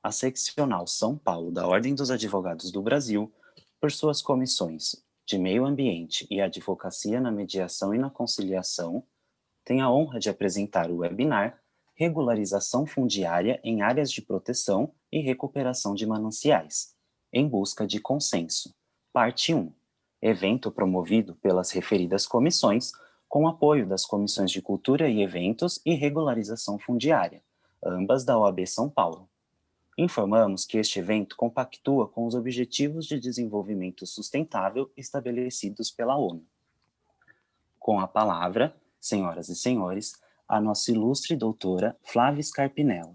a Seccional São Paulo da Ordem dos Advogados do Brasil, por suas comissões de Meio Ambiente e Advocacia na Mediação e na Conciliação, tem a honra de apresentar o webinar Regularização Fundiária em Áreas de Proteção e Recuperação de Mananciais, em busca de consenso, parte 1, evento promovido pelas referidas comissões, com apoio das Comissões de Cultura e Eventos e Regularização Fundiária, ambas da OAB São Paulo. Informamos que este evento compactua com os Objetivos de Desenvolvimento Sustentável estabelecidos pela ONU. Com a palavra, senhoras e senhores, a nossa ilustre doutora Flávia Scarpinella,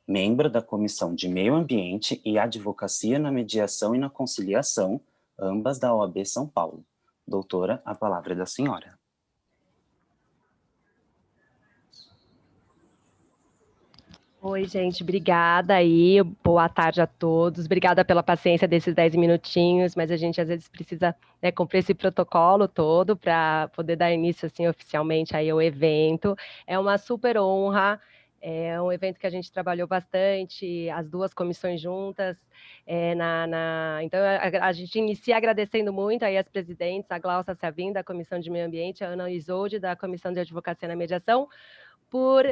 membro da Comissão de Meio Ambiente e Advocacia na Mediação e na Conciliação, ambas da OAB São Paulo. Doutora, a palavra é da senhora. Oi, gente, obrigada aí, boa tarde a todos, obrigada pela paciência desses 10 minutinhos, mas a gente às vezes precisa, né, cumprir esse protocolo todo para poder dar início, assim, oficialmente aí ao evento. É uma super honra, é um evento que a gente trabalhou bastante, as duas comissões juntas, então a gente inicia agradecendo muito aí as presidentes, a Glaucia Savim, da Comissão de Meio Ambiente, a Ana Isolde, da Comissão de Advocacia na Mediação, por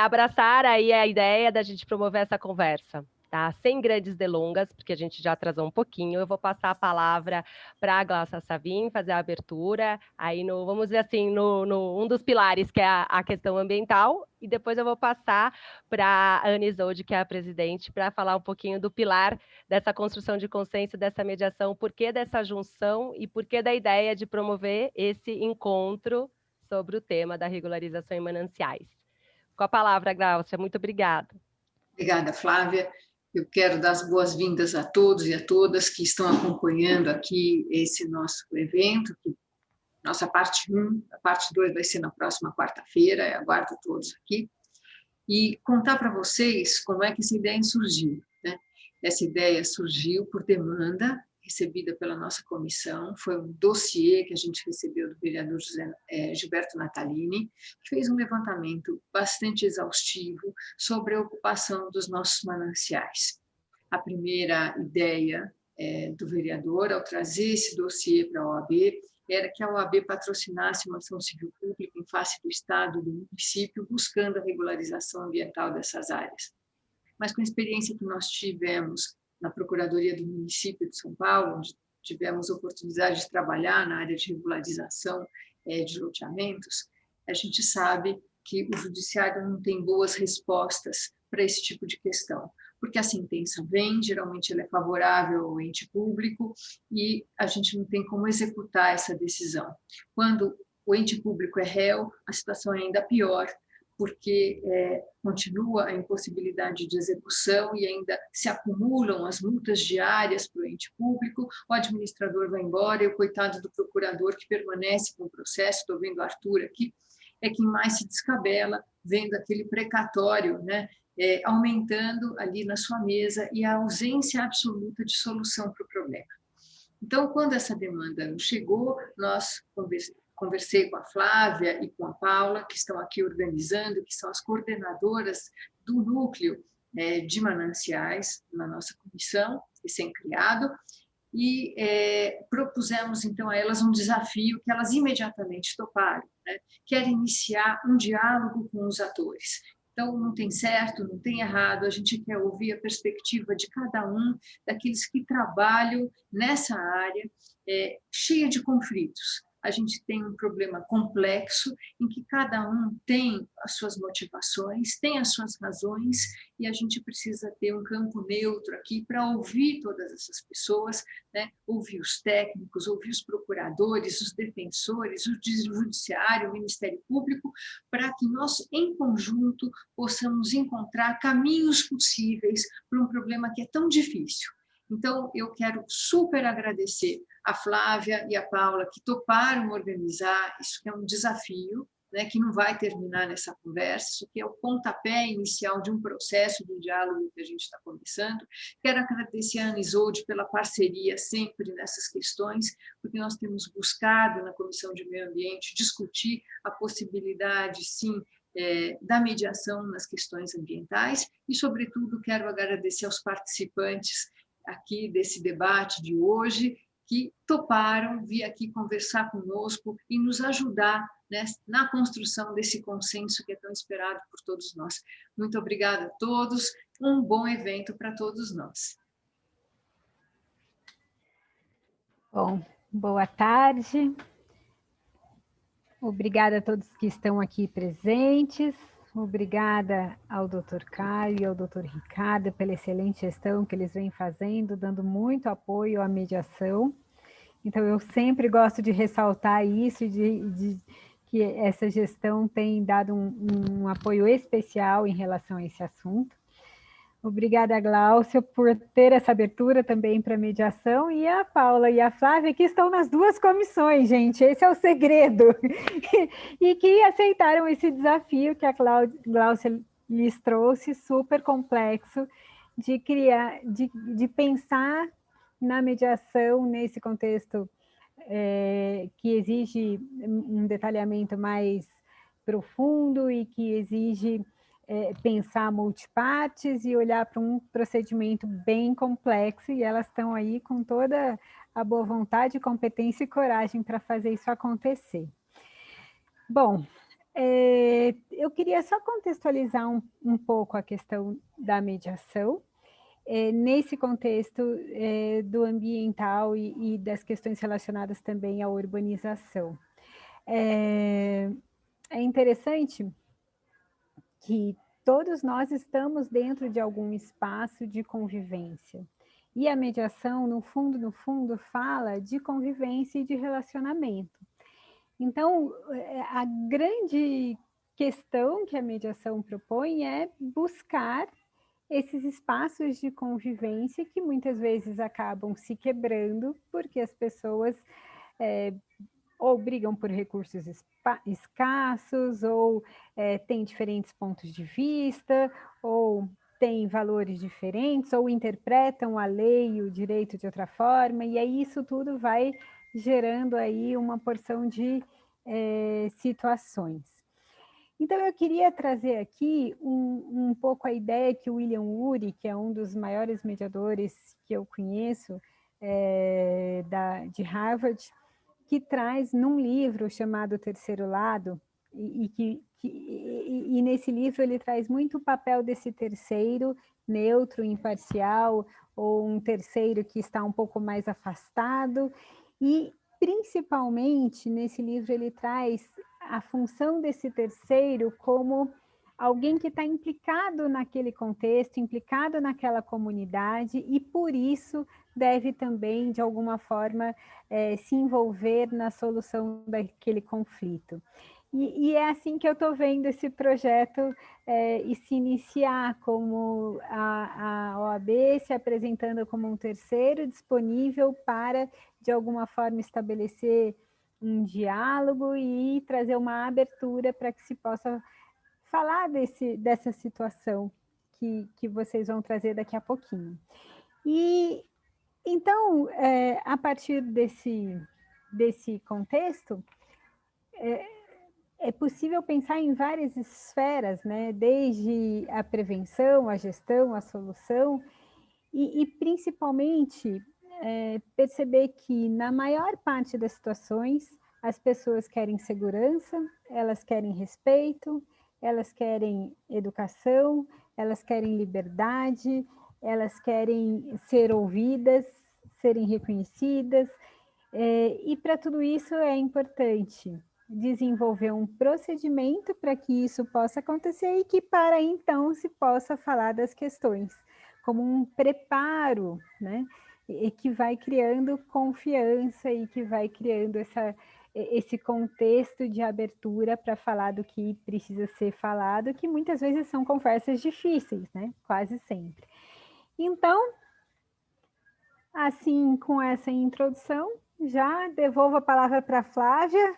abraçar aí a ideia da gente promover essa conversa, tá? Sem grandes delongas, porque a gente já atrasou um pouquinho, eu vou passar a palavra para a Glaucia Savim fazer a abertura, aí vamos ver assim, um dos pilares, que é a questão ambiental, e depois eu vou passar para a Ana Isolde, que é a presidente, para falar um pouquinho do pilar dessa construção de consenso, dessa mediação, o porquê dessa junção e porquê da ideia de promover esse encontro sobre o tema da regularização em mananciais. Com a palavra, Glaucia, muito obrigada. Obrigada, Flávia. Eu quero dar as boas-vindas a todos e a todas que estão acompanhando aqui esse nosso evento, nossa parte 1, a parte 2 vai ser na próxima quarta-feira, aguardo todos aqui, e contar para vocês como é que essa ideia surgiu, né? Essa ideia surgiu por demanda recebida pela nossa comissão, foi um dossiê que a gente recebeu do vereador Gilberto Natalini, que fez um levantamento bastante exaustivo sobre a ocupação dos nossos mananciais. A primeira ideia do vereador, ao trazer esse dossiê para a OAB, era que a OAB patrocinasse uma ação civil pública em face do Estado e do município, buscando a regularização ambiental dessas áreas. Mas com a experiência que nós tivemos na Procuradoria do Município de São Paulo, onde tivemos oportunidade de trabalhar na área de regularização de loteamentos, a gente sabe que o judiciário não tem boas respostas para esse tipo de questão, porque a sentença vem, geralmente ela é favorável ao ente público e a gente não tem como executar essa decisão. Quando o ente público é réu, a situação é ainda pior, porque continua a impossibilidade de execução e ainda se acumulam as multas diárias para o ente público, o administrador vai embora e o coitado do procurador que permanece com o processo, estou vendo o Arthur aqui, é quem mais se descabela, vendo aquele precatório, né, aumentando ali na sua mesa e a ausência absoluta de solução para o problema. Então, quando essa demanda chegou, nós conversei com a Flávia e com a Paula, que estão aqui organizando, que são as coordenadoras do núcleo de mananciais na nossa comissão, recém-criado, e propusemos, então, a elas um desafio que elas imediatamente toparam, né? Que era iniciar um diálogo com os atores. Então, não tem certo, não tem errado, a gente quer ouvir a perspectiva de cada um, daqueles que trabalham nessa área cheia de conflitos. A gente tem um problema complexo em que cada um tem as suas motivações, tem as suas razões, e a gente precisa ter um campo neutro aqui para ouvir todas essas pessoas, né? Ouvir os técnicos, ouvir os procuradores, os defensores, o judiciário, o Ministério Público, para que nós, em conjunto, possamos encontrar caminhos possíveis para um problema que é tão difícil. Então, eu quero super agradecer a Flávia e a Paula, que toparam organizar, isso que é um desafio, né, que não vai terminar nessa conversa, isso que é o pontapé inicial de um processo de diálogo que a gente está começando. Quero agradecer a Ana Isolde pela parceria sempre nessas questões, porque nós temos buscado na Comissão de Meio Ambiente discutir a possibilidade, sim, da mediação nas questões ambientais e, sobretudo, quero agradecer aos participantes aqui desse debate de hoje, que toparam vir aqui conversar conosco e nos ajudar, né, na construção desse consenso que é tão esperado por todos nós. Muito obrigada a todos, um bom evento para todos nós. Bom, boa tarde. Obrigada a todos que estão aqui presentes. Obrigada ao Dr. Caio e ao Dr. Ricardo pela excelente gestão que eles vêm fazendo, dando muito apoio à mediação. Então, eu sempre gosto de ressaltar isso, que essa gestão tem dado um apoio especial em relação a esse assunto. Obrigada, Gláucia, por ter essa abertura também para mediação, e a Paula e a Flávia, que estão nas duas comissões, gente, esse é o segredo, e que aceitaram esse desafio que a Gláucia lhes trouxe, super complexo, de criar, de pensar na mediação nesse contexto que exige um detalhamento mais profundo e que exige pensar multipartes e olhar para um procedimento bem complexo, e elas estão aí com toda a boa vontade, competência e coragem para fazer isso acontecer. Bom, eu queria só contextualizar um pouco a questão da mediação, nesse contexto do ambiental e das questões relacionadas também à urbanização. É interessante que todos nós estamos dentro de algum espaço de convivência. E a mediação, no fundo, fala de convivência e de relacionamento. Então, a grande questão que a mediação propõe é buscar esses espaços de convivência que muitas vezes acabam se quebrando porque as pessoas ou brigam por recursos escassos, ou têm diferentes pontos de vista, ou têm valores diferentes, ou interpretam a lei e o direito de outra forma, e aí isso tudo vai gerando aí uma porção de situações. Então, eu queria trazer aqui um pouco a ideia que o William Ury, que é um dos maiores mediadores que eu conheço, de Harvard, que traz num livro chamado Terceiro Lado, e nesse livro ele traz muito o papel desse terceiro neutro, imparcial, ou um terceiro que está um pouco mais afastado, e principalmente nesse livro ele traz a função desse terceiro como alguém que está implicado naquele contexto, implicado naquela comunidade, e por isso deve também, de alguma forma, se envolver na solução daquele conflito. E é assim que eu estou vendo esse projeto e se iniciar, como a OAB se apresentando como um terceiro disponível para, de alguma forma, estabelecer um diálogo e trazer uma abertura para que se possa falar dessa situação que vocês vão trazer daqui a pouquinho. E então, a partir desse contexto, é possível pensar em várias esferas, né? Desde a prevenção, a gestão, a solução, e principalmente perceber que, na maior parte das situações, as pessoas querem segurança, elas querem respeito, elas querem educação, elas querem liberdade, elas querem ser ouvidas, serem reconhecidas, e para tudo isso é importante desenvolver um procedimento para que isso possa acontecer e que para então se possa falar das questões, como um preparo, né? E que vai criando confiança e que vai criando esse contexto de abertura para falar do que precisa ser falado, que muitas vezes são conversas difíceis, né? Quase sempre. Então, assim, com essa introdução, já devolvo a palavra para a Flávia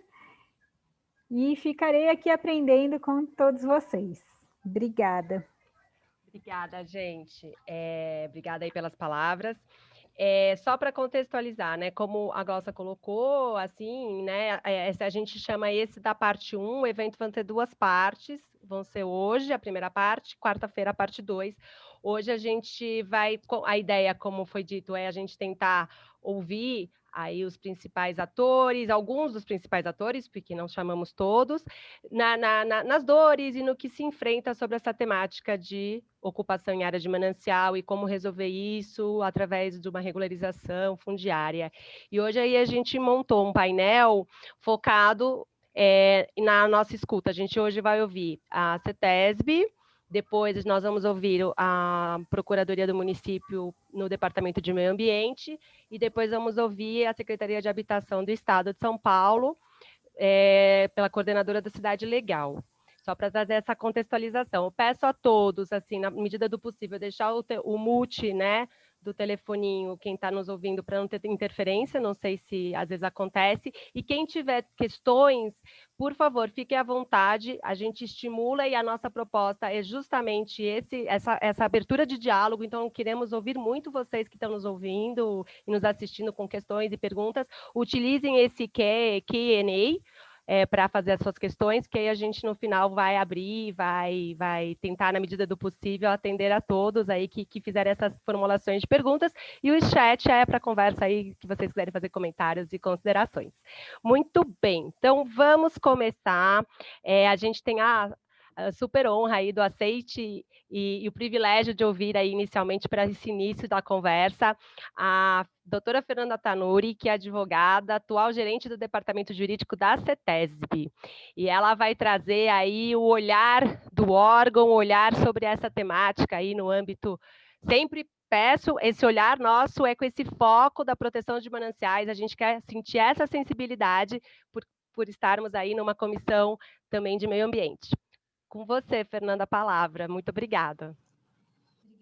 e ficarei aqui aprendendo com todos vocês. Obrigada. Obrigada, gente. Obrigada aí pelas palavras. Só para contextualizar, né, como a Glaucia colocou, assim, né, a gente chama esse da parte 1, o evento vai ter 2 partes, vão ser hoje a primeira parte, quarta-feira a parte 2. Hoje a gente vai, a ideia, como foi dito, é a gente tentar ouvir aí os principais atores, alguns dos principais atores, porque não chamamos todos, nas dores e no que se enfrenta sobre essa temática de ocupação em área de manancial e como resolver isso através de uma regularização fundiária. E hoje aí a gente montou um painel focado na nossa escuta. A gente hoje vai ouvir a CETESB, depois nós vamos ouvir a Procuradoria do Município no Departamento de Meio Ambiente e depois vamos ouvir a Secretaria de Habitação do Estado de São Paulo, pela coordenadora da Cidade Legal. Só para trazer essa contextualização. Eu peço a todos, assim, na medida do possível, deixar o mute, né, do telefoninho, quem está nos ouvindo, para não ter interferência, não sei se às vezes acontece, e quem tiver questões, por favor, fique à vontade, a gente estimula e a nossa proposta é justamente essa abertura de diálogo, então queremos ouvir muito vocês que estão nos ouvindo e nos assistindo com questões e perguntas, utilizem esse Q&A, para fazer as suas questões, que aí a gente no final vai abrir, vai tentar, na medida do possível, atender a todos aí que fizerem essas formulações de perguntas, e o chat é para conversa aí, que vocês quiserem fazer comentários e considerações. Muito bem, então vamos começar. A gente tem a super honra aí do aceite e o privilégio de ouvir aí inicialmente para esse início da conversa a doutora Fernanda Tanuri, que é advogada, atual gerente do Departamento Jurídico da CETESB. E ela vai trazer aí o olhar do órgão, o olhar sobre essa temática aí no âmbito, sempre peço, esse olhar nosso é com esse foco da proteção de mananciais, a gente quer sentir essa sensibilidade por estarmos aí numa comissão também de meio ambiente. Com você, Fernanda, a palavra. Muito obrigada.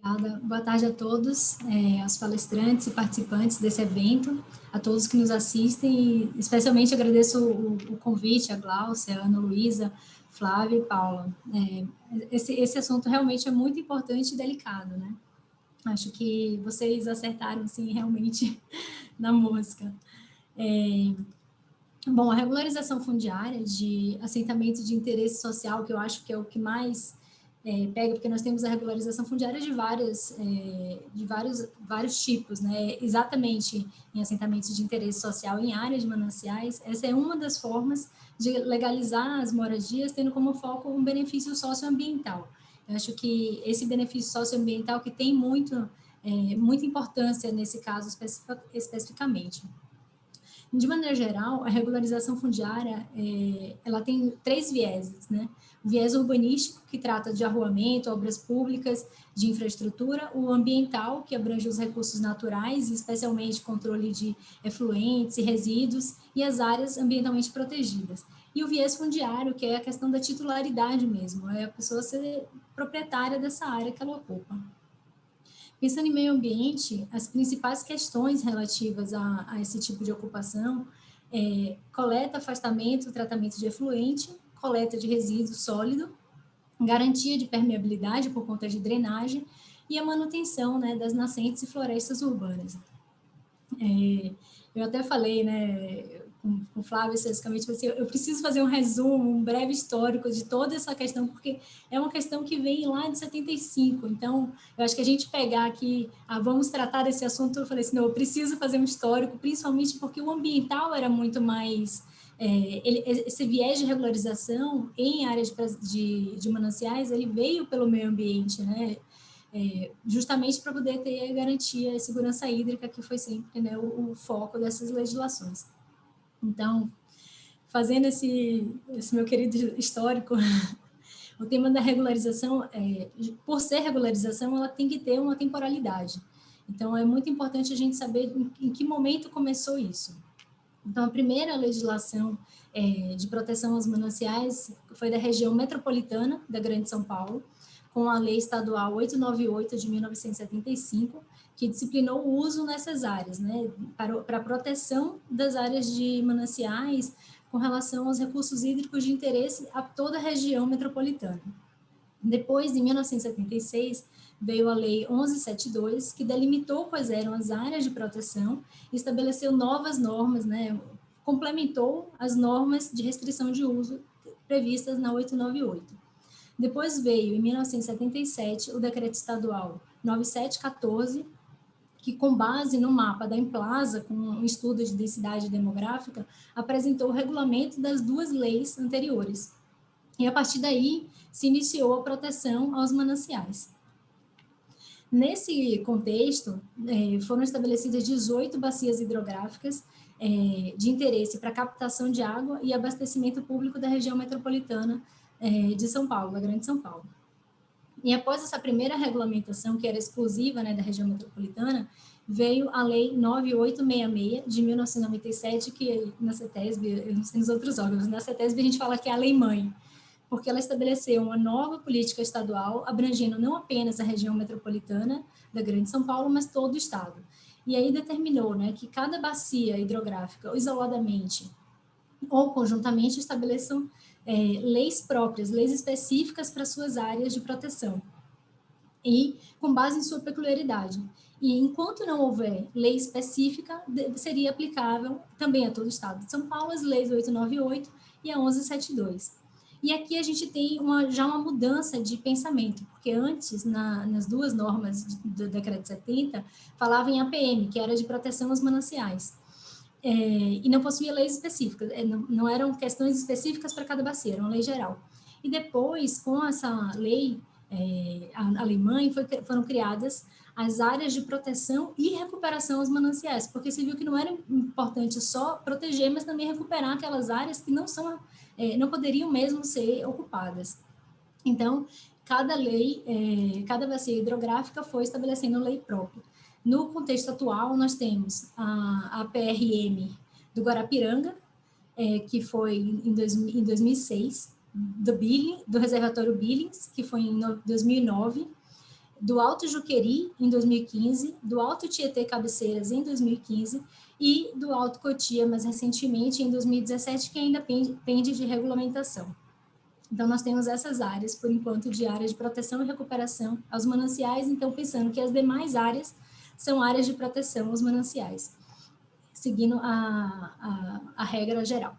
Obrigada. Boa tarde a todos, aos palestrantes e participantes desse evento, a todos que nos assistem, e especialmente agradeço o convite, a Glaucia, a Ana Luísa, Flávia e Paula. Esse assunto realmente é muito importante e delicado, né? Acho que vocês acertaram, assim, realmente na mosca. Bom, a regularização fundiária de assentamento de interesse social, que eu acho que é o que mais pega, porque nós temos a regularização fundiária de vários tipos, né? Exatamente em assentamentos de interesse social em áreas de mananciais, essa é uma das formas de legalizar as moradias, tendo como foco um benefício socioambiental. Eu acho que esse benefício socioambiental que tem muita importância nesse caso especificamente. De maneira geral, a regularização fundiária, ela tem 3 vieses, né? O viés urbanístico, que trata de arruamento, obras públicas, de infraestrutura, o ambiental, que abrange os recursos naturais, especialmente controle de efluentes e resíduos, e as áreas ambientalmente protegidas. E o viés fundiário, que é a questão da titularidade mesmo, é a pessoa ser proprietária dessa área que ela ocupa. Pensando em meio ambiente, as principais questões relativas a esse tipo de ocupação coleta, afastamento, tratamento de efluente, coleta de resíduo sólido, garantia de permeabilidade por conta de drenagem e a manutenção, né, das nascentes e florestas urbanas. Eu até falei, né, com o Flávio, especificamente, assim, eu preciso fazer um resumo, um breve histórico de toda essa questão, porque é uma questão que vem lá de 75, então, eu acho que a gente pegar aqui, vamos tratar desse assunto, eu falei assim, não, eu preciso fazer um histórico, principalmente porque o ambiental era muito mais, esse viés de regularização em áreas de mananciais, ele veio pelo meio ambiente, né, justamente para poder ter a garantia e segurança hídrica, que foi sempre, né, o foco dessas legislações. Então, fazendo esse meu querido histórico, o tema da regularização, por ser regularização, ela tem que ter uma temporalidade. Então, é muito importante a gente saber em que momento começou isso. Então, a primeira legislação de proteção aos mananciais foi da região metropolitana da Grande São Paulo, com a Lei Estadual 898 de 1975, que disciplinou o uso nessas áreas, né, para a proteção das áreas de mananciais com relação aos recursos hídricos de interesse a toda a região metropolitana. Depois, em 1976, veio a Lei 1172, que delimitou quais eram as áreas de proteção e estabeleceu novas normas, né, complementou as normas de restrição de uso previstas na 898. Depois veio, em 1977, o Decreto Estadual 9714, que, com base no mapa da Implasa, com um estudo de densidade demográfica, apresentou o regulamento das duas leis anteriores. E, a partir daí, se iniciou a proteção aos mananciais. Nesse contexto, foram estabelecidas 18 bacias hidrográficas de interesse para captação de água e abastecimento público da região metropolitana de São Paulo, da Grande São Paulo. E após essa primeira regulamentação, que era exclusiva, né, da região metropolitana, veio a Lei 9866, de 1997, que na CETESB, eu não sei nos outros órgãos, na CETESB a gente fala que é a Lei Mãe, porque ela estabeleceu uma nova política estadual, abrangendo não apenas a região metropolitana da Grande São Paulo, mas todo o estado. E aí determinou, né, que cada bacia hidrográfica, ou isoladamente ou conjuntamente, estabeleçam leis próprias, leis específicas para suas áreas de proteção, e com base em sua peculiaridade. E enquanto não houver lei específica, seria aplicável também a todo o estado de São Paulo as leis 898 e a 1172. E aqui a gente tem já uma mudança de pensamento, porque antes, nas duas normas do Decreto 70, falava em APM, que era de proteção aos mananciais, e não possuía leis específicas, não eram questões específicas para cada bacia, era uma lei geral. E depois, com essa lei, a Lei Mãe, foram criadas as áreas de proteção e recuperação aos mananciais, porque se viu que não era importante só proteger, mas também recuperar aquelas áreas que não poderiam mesmo ser ocupadas. Então, cada lei, cada bacia hidrográfica foi estabelecendo lei própria. No contexto atual, nós temos a PRM do Guarapiranga, que foi em 2006, do reservatório Billings, que foi em 2009, do Alto Juqueri, em 2015, do Alto Tietê Cabeceiras, em 2015, e do Alto Cotia, mais recentemente, em 2017, que ainda pende de regulamentação. Então, nós temos essas áreas, por enquanto, de áreas de proteção e recuperação aos mananciais, então, pensando que as demais áreas são áreas de proteção aos mananciais, seguindo a regra geral.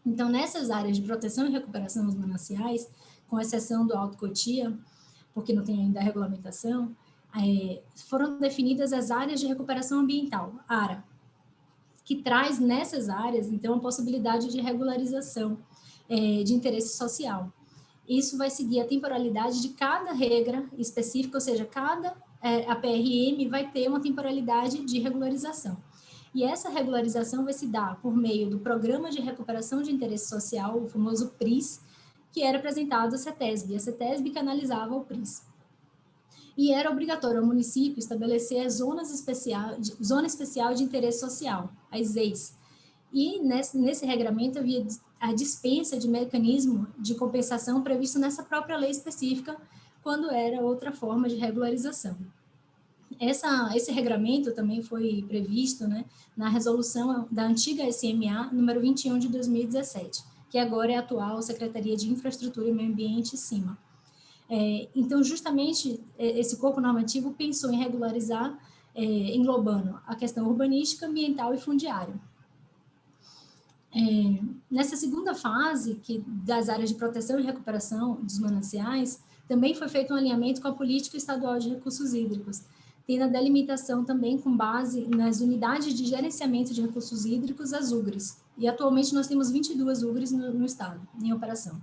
Então, nessas áreas de proteção e recuperação aos mananciais, com exceção do Alto Cotia, porque não tem ainda a regulamentação, foram definidas as áreas de recuperação ambiental, ARA, que traz nessas áreas, então, a possibilidade de regularização de interesse social. Isso vai seguir a temporalidade de cada regra específica, ou seja, a PRM vai ter uma temporalidade de regularização. E essa regularização vai se dar por meio do Programa de Recuperação de Interesse Social, o famoso PRIS, que era apresentado à CETESB. A CETESB canalizava o PRIS. E era obrigatório ao município estabelecer a Zona Especial de Interesse Social, as ZEIS. E nesse regramento havia a dispensa de mecanismo de compensação previsto nessa própria lei específica, quando era outra forma de regularização. Esse regramento também foi previsto, né, na resolução da antiga SMA, número 21 de 2017, que agora é a atual Secretaria de Infraestrutura e Meio Ambiente, CIMA. Então, justamente, esse corpo normativo pensou em regularizar, englobando a questão urbanística, ambiental e fundiária. Nessa segunda fase, das áreas de proteção e recuperação dos mananciais, também foi feito um alinhamento com a Política Estadual de Recursos Hídricos, tendo a delimitação também com base nas unidades de gerenciamento de recursos hídricos, as UGRs. E atualmente nós temos 22 UGRs no estado, em operação.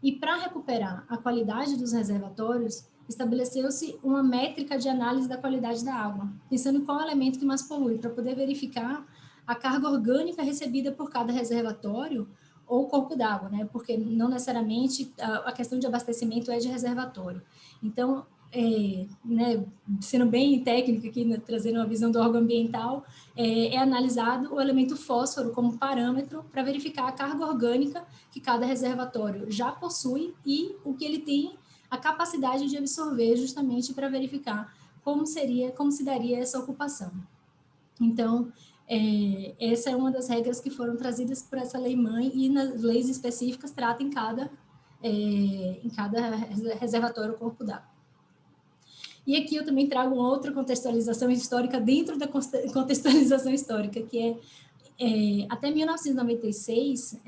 E para recuperar a qualidade dos reservatórios, estabeleceu-se uma métrica de análise da qualidade da água, pensando em qual elemento que mais polui, para poder verificar a carga orgânica recebida por cada reservatório ou corpo d'água, né? Porque não necessariamente a questão de abastecimento é de reservatório. Então, né, sendo bem técnico aqui, né, trazendo uma visão do órgão ambiental, é analisado o elemento fósforo como parâmetro para verificar a carga orgânica que cada reservatório já possui e o que ele tem a capacidade de absorver, justamente para verificar como se daria essa ocupação. Então, essa é uma das regras que foram trazidas por essa lei-mãe, e nas leis específicas trata em cada em cada reservatório ou corpo d'água. E aqui eu também trago uma outra contextualização histórica dentro da contextualização histórica, que até 1996,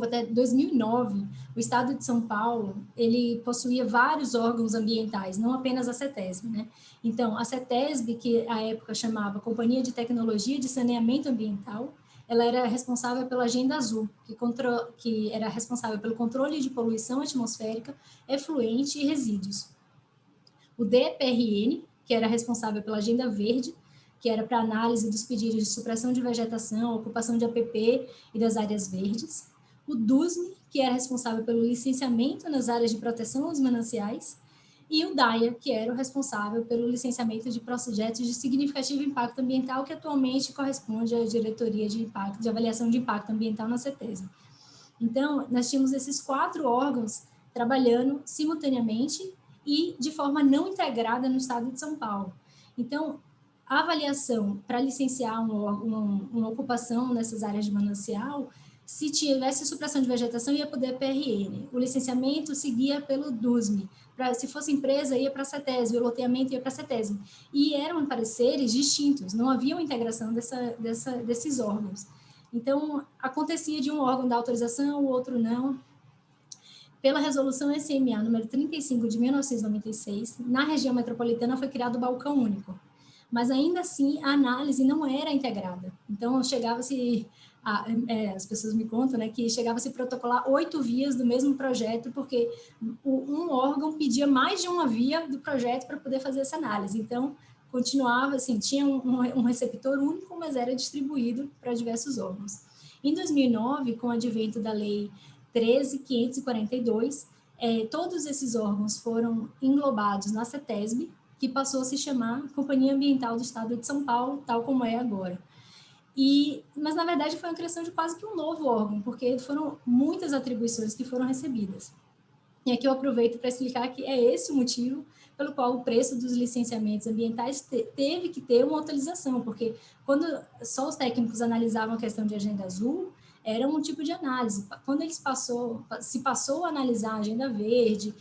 até 2009, o Estado de São Paulo, ele possuía vários órgãos ambientais, não apenas a CETESB, né? Então, a CETESB, que à época chamava Companhia de Tecnologia de Saneamento Ambiental, ela era responsável pela Agenda Azul, que era responsável pelo controle de poluição atmosférica, efluente e resíduos. O DPRN, que era responsável pela Agenda Verde, que era para análise dos pedidos de supressão de vegetação, ocupação de APP e das áreas verdes. O DUSM, que era responsável pelo licenciamento nas áreas de proteção aos mananciais. E o DAIA, que era o responsável pelo licenciamento de projetos de significativo impacto ambiental, que atualmente corresponde à Diretoria de Avaliação de Impacto Ambiental na CETESB. Então, nós tínhamos esses 4 órgãos trabalhando simultaneamente e de forma não integrada no Estado de São Paulo. Então, a avaliação para licenciar uma ocupação nessas áreas de manancial, se tivesse supressão de vegetação, ia para o DPRN. O licenciamento seguia pelo DUSM. Se fosse empresa, ia para a CETESB. O loteamento ia para a CETESB. E eram pareceres distintos, não havia uma integração desses órgãos. Então, acontecia de um órgão dar autorização, o outro não. Pela resolução SMA número 35 de 1996, na região metropolitana foi criado o balcão único. Mas ainda assim, a análise não era integrada. Então, chegava-se, as pessoas me contam, né, que chegava-se a protocolar 8 vias do mesmo projeto, porque um órgão pedia mais de uma via do projeto para poder fazer essa análise. Então, continuava assim, tinha um receptor único, mas era distribuído para diversos órgãos. Em 2009, com o advento da Lei 13.542, todos esses órgãos foram englobados na CETESB, que passou a se chamar Companhia Ambiental do Estado de São Paulo, tal como é agora. Mas, na verdade, foi uma criação de quase que um novo órgão, porque foram muitas atribuições que foram recebidas. E aqui eu aproveito para explicar que é esse o motivo pelo qual o preço dos licenciamentos ambientais teve que ter uma atualização, porque quando só os técnicos analisavam a questão de Agenda Azul, era um tipo de análise. Quando se passou a analisar a Agenda Verde,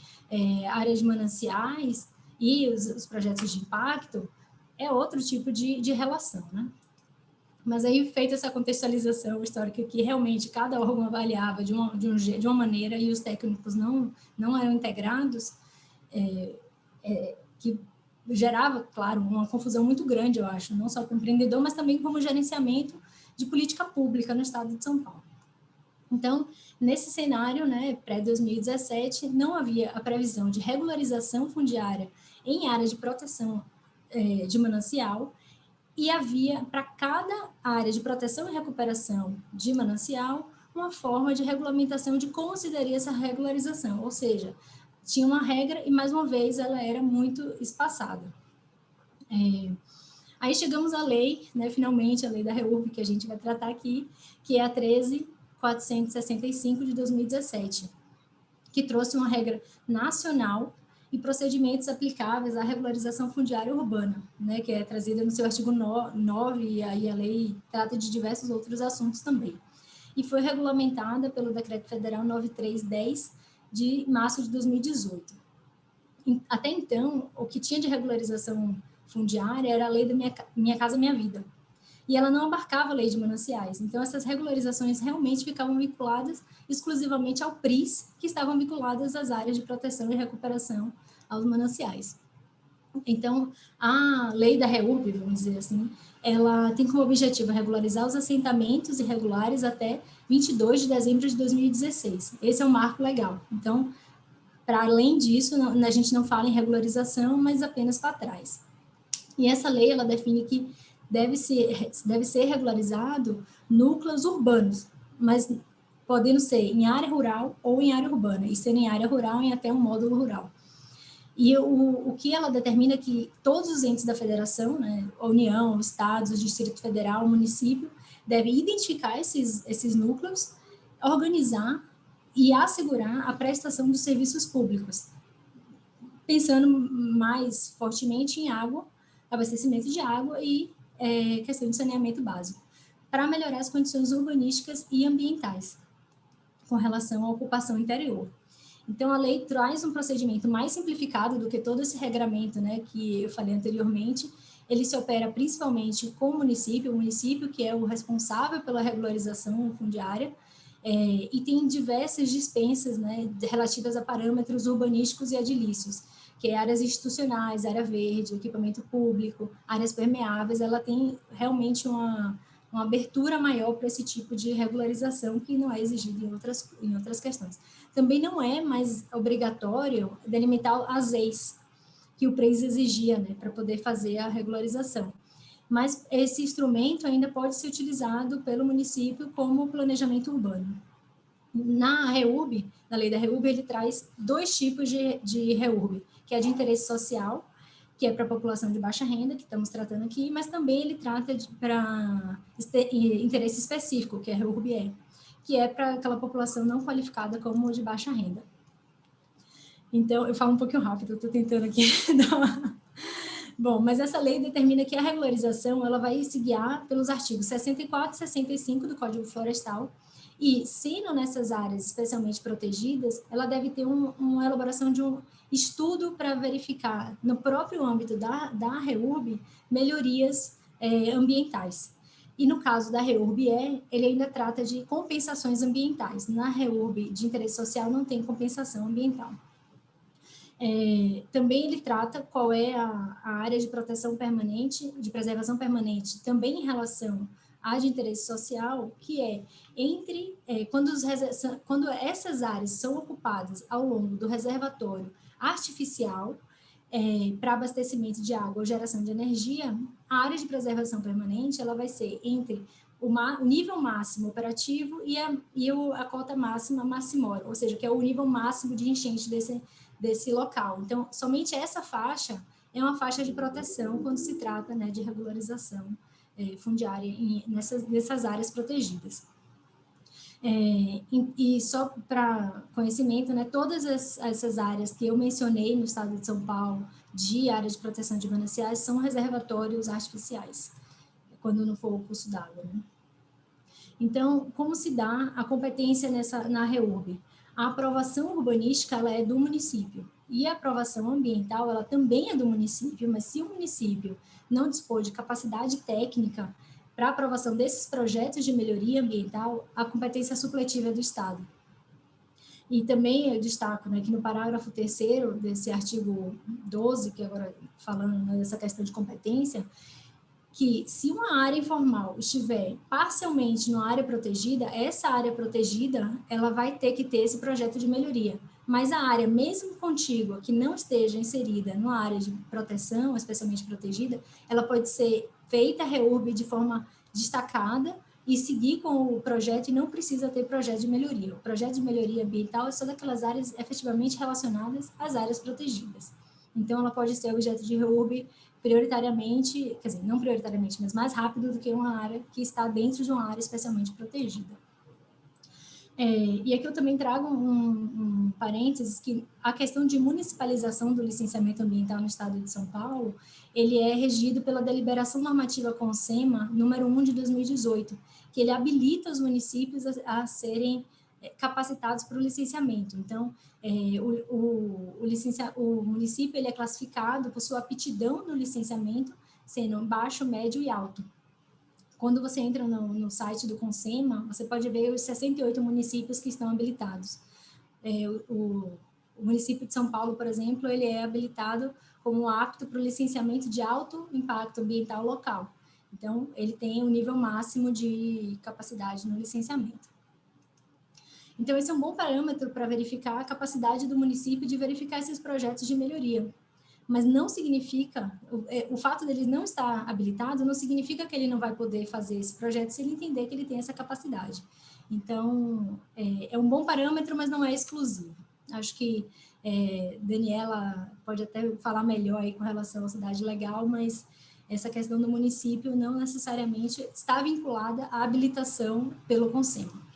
áreas de mananciais e os projetos de impacto, é outro tipo de relação, né? Mas aí, feita essa contextualização histórica que realmente cada órgão avaliava de uma maneira e os técnicos não eram integrados, que gerava, claro, uma confusão muito grande, eu acho, não só para o empreendedor, mas também como gerenciamento de política pública no estado de São Paulo. Então, nesse cenário, né, pré-2017, não havia a previsão de regularização fundiária em áreas de proteção de manancial, e havia, para cada área de proteção e recuperação de manancial, uma forma de regulamentação de como se daria essa regularização, ou seja, tinha uma regra e, mais uma vez, ela era muito espaçada. Aí chegamos à lei, né, finalmente, a lei da REURB, que a gente vai tratar aqui, que é a 13.465 de 2017, que trouxe uma regra nacional e procedimentos aplicáveis à regularização fundiária urbana, né, que é trazida no seu artigo 9, e aí a lei trata de diversos outros assuntos também. E foi regulamentada pelo Decreto Federal 9310, de março de 2018. Até então, o que tinha de regularização fundiária era a lei da Minha Casa Minha Vida, e ela não abarcava a lei de mananciais. Então, essas regularizações realmente ficavam vinculadas exclusivamente ao PRIS, que estavam vinculadas às áreas de proteção e recuperação aos mananciais. Então, a lei da REURB, vamos dizer assim, ela tem como objetivo regularizar os assentamentos irregulares até 22 de dezembro de 2016. Esse é o marco legal. Então, para além disso, a gente não fala em regularização, mas apenas para trás. E essa lei, ela define que deve ser regularizado núcleos urbanos, mas podendo ser em área rural ou em área urbana, e sendo em área rural em até um módulo rural. E o que ela determina é que todos os entes da federação, né, a União, estados, o Distrito Federal, o município, devem identificar esses núcleos, organizar e assegurar a prestação dos serviços públicos, pensando mais fortemente em água, abastecimento de água e questão de saneamento básico, para melhorar as condições urbanísticas e ambientais. com relação à ocupação interior. Então, a lei traz um procedimento mais simplificado do que todo esse regramento, né, que eu falei anteriormente. Ele se opera principalmente com o município que é o responsável pela regularização fundiária, e tem diversas dispensas, né, relativas a parâmetros urbanísticos e edilícios, que é áreas institucionais, área verde, equipamento público, áreas permeáveis. Ela tem realmente uma abertura maior para esse tipo de regularização que não é exigido em outras questões. Também não é mais obrigatório delimitar as EIs, que o PREIS exigia, né, para poder fazer a regularização. Mas esse instrumento ainda pode ser utilizado pelo município como planejamento urbano. Na REURB, na lei da REURB, ele traz 2 tipos de REURB, que é de interesse social, que é para a população de baixa renda, que estamos tratando aqui, mas também ele trata para interesse específico, que é a REURB-E, que é para aquela população não qualificada como de baixa renda. Então, eu falo um pouquinho rápido, estou tentando aqui dar uma... Bom, mas essa lei determina que a regularização ela vai se guiar pelos artigos 64 e 65 do Código Florestal, e, sendo nessas áreas especialmente protegidas, ela deve ter uma elaboração de um estudo para verificar, no próprio âmbito da REURB, melhorias ambientais. E no caso da REURB-E, ele ainda trata de compensações ambientais. Na REURB de interesse social não tem compensação ambiental. Também ele trata qual é a área de proteção permanente, de preservação permanente, também em relação à de interesse social, que é entre quando essas áreas são ocupadas ao longo do reservatório artificial para abastecimento de água ou geração de energia, a área de preservação permanente ela vai ser entre o nível máximo operativo e a cota máxima maximória, ou seja, que é o nível máximo de enchente desse local. Então, somente essa faixa é uma faixa de proteção quando se trata, né, de regularização fundiária nessas áreas protegidas. E só para conhecimento, né, todas essas áreas que eu mencionei no estado de São Paulo, de área de proteção de mananciais, são reservatórios artificiais, quando não for o curso d'água, né? Então, como se dá a competência na REURB? A aprovação urbanística ela é do município e a aprovação ambiental ela também é do município, mas se o município não dispor de capacidade técnica para a aprovação desses projetos de melhoria ambiental, a competência supletiva é do Estado. E também eu destaco, né, que no parágrafo 3º desse artigo 12, que agora falando, né, dessa questão de competência, que se uma área informal estiver parcialmente numa área protegida, essa área protegida ela vai ter que ter esse projeto de melhoria. Mas a área, mesmo contígua, que não esteja inserida numa área de proteção, especialmente protegida, ela pode ser feita a REURB de forma destacada e seguir com o projeto e não precisa ter projeto de melhoria. O projeto de melhoria ambiental é só daquelas áreas efetivamente relacionadas às áreas protegidas. Então, ela pode ser objeto de REURB prioritariamente, quer dizer, não prioritariamente, mas mais rápido do que uma área que está dentro de uma área especialmente protegida. E aqui eu também trago um parênteses, que a questão de municipalização do licenciamento ambiental no estado de São Paulo, ele é regido pela deliberação normativa CONSEMA, número 1 de 2018, que ele habilita os municípios a serem capacitados para o licenciamento. Então, o município ele é classificado por sua aptidão no licenciamento, sendo baixo, médio e alto. Quando você entra no site do CONSEMA, você pode ver os 68 municípios que estão habilitados. O município de São Paulo, por exemplo, ele é habilitado como apto para o licenciamento de alto impacto ambiental local. Então, ele tem um nível máximo de capacidade no licenciamento. Então, esse é um bom parâmetro para verificar a capacidade do município de verificar esses projetos de melhoria. Mas não significa, o fato dele não estar habilitado não significa que ele não vai poder fazer esse projeto se ele entender que ele tem essa capacidade. Então, é um bom parâmetro, mas não é exclusivo. Acho que Daniela pode até falar melhor aí com relação à cidade legal, mas essa questão do município não necessariamente está vinculada à habilitação pelo CONSEMA.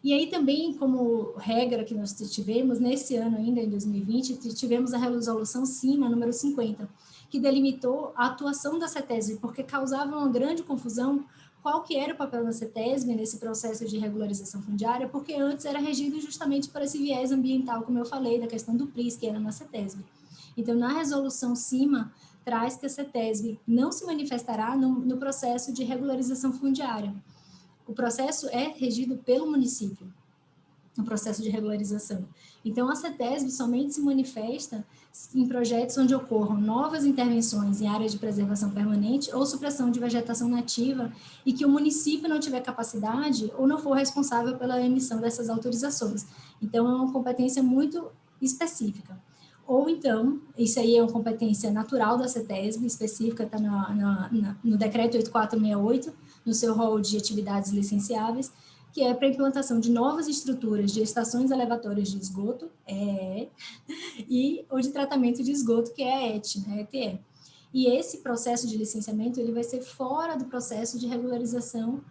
E aí também, como regra que nós tivemos, nesse ano ainda, em 2020, tivemos a resolução CIMA número 50, que delimitou a atuação da CETESB, porque causava uma grande confusão qual que era o papel da CETESB nesse processo de regularização fundiária, porque antes era regido justamente por esse viés ambiental, como eu falei, da questão do PRIS, que era na CETESB. Então, na resolução CIMA, traz que a CETESB não se manifestará no processo de regularização fundiária. O processo é regido pelo município, no processo de regularização. Então, a CETESB somente se manifesta em projetos onde ocorram novas intervenções em áreas de preservação permanente ou supressão de vegetação nativa e que o município não tiver capacidade ou não for responsável pela emissão dessas autorizações. Então, é uma competência muito específica. Ou então, isso aí é uma competência natural da CETESB, específica, está no decreto 8468, no seu rol de atividades licenciáveis, que é para a implantação de novas estruturas de estações elevatórias de esgoto, e ou de tratamento de esgoto, que é a ET, né, ETE. E esse processo de licenciamento ele vai ser fora do processo de regularização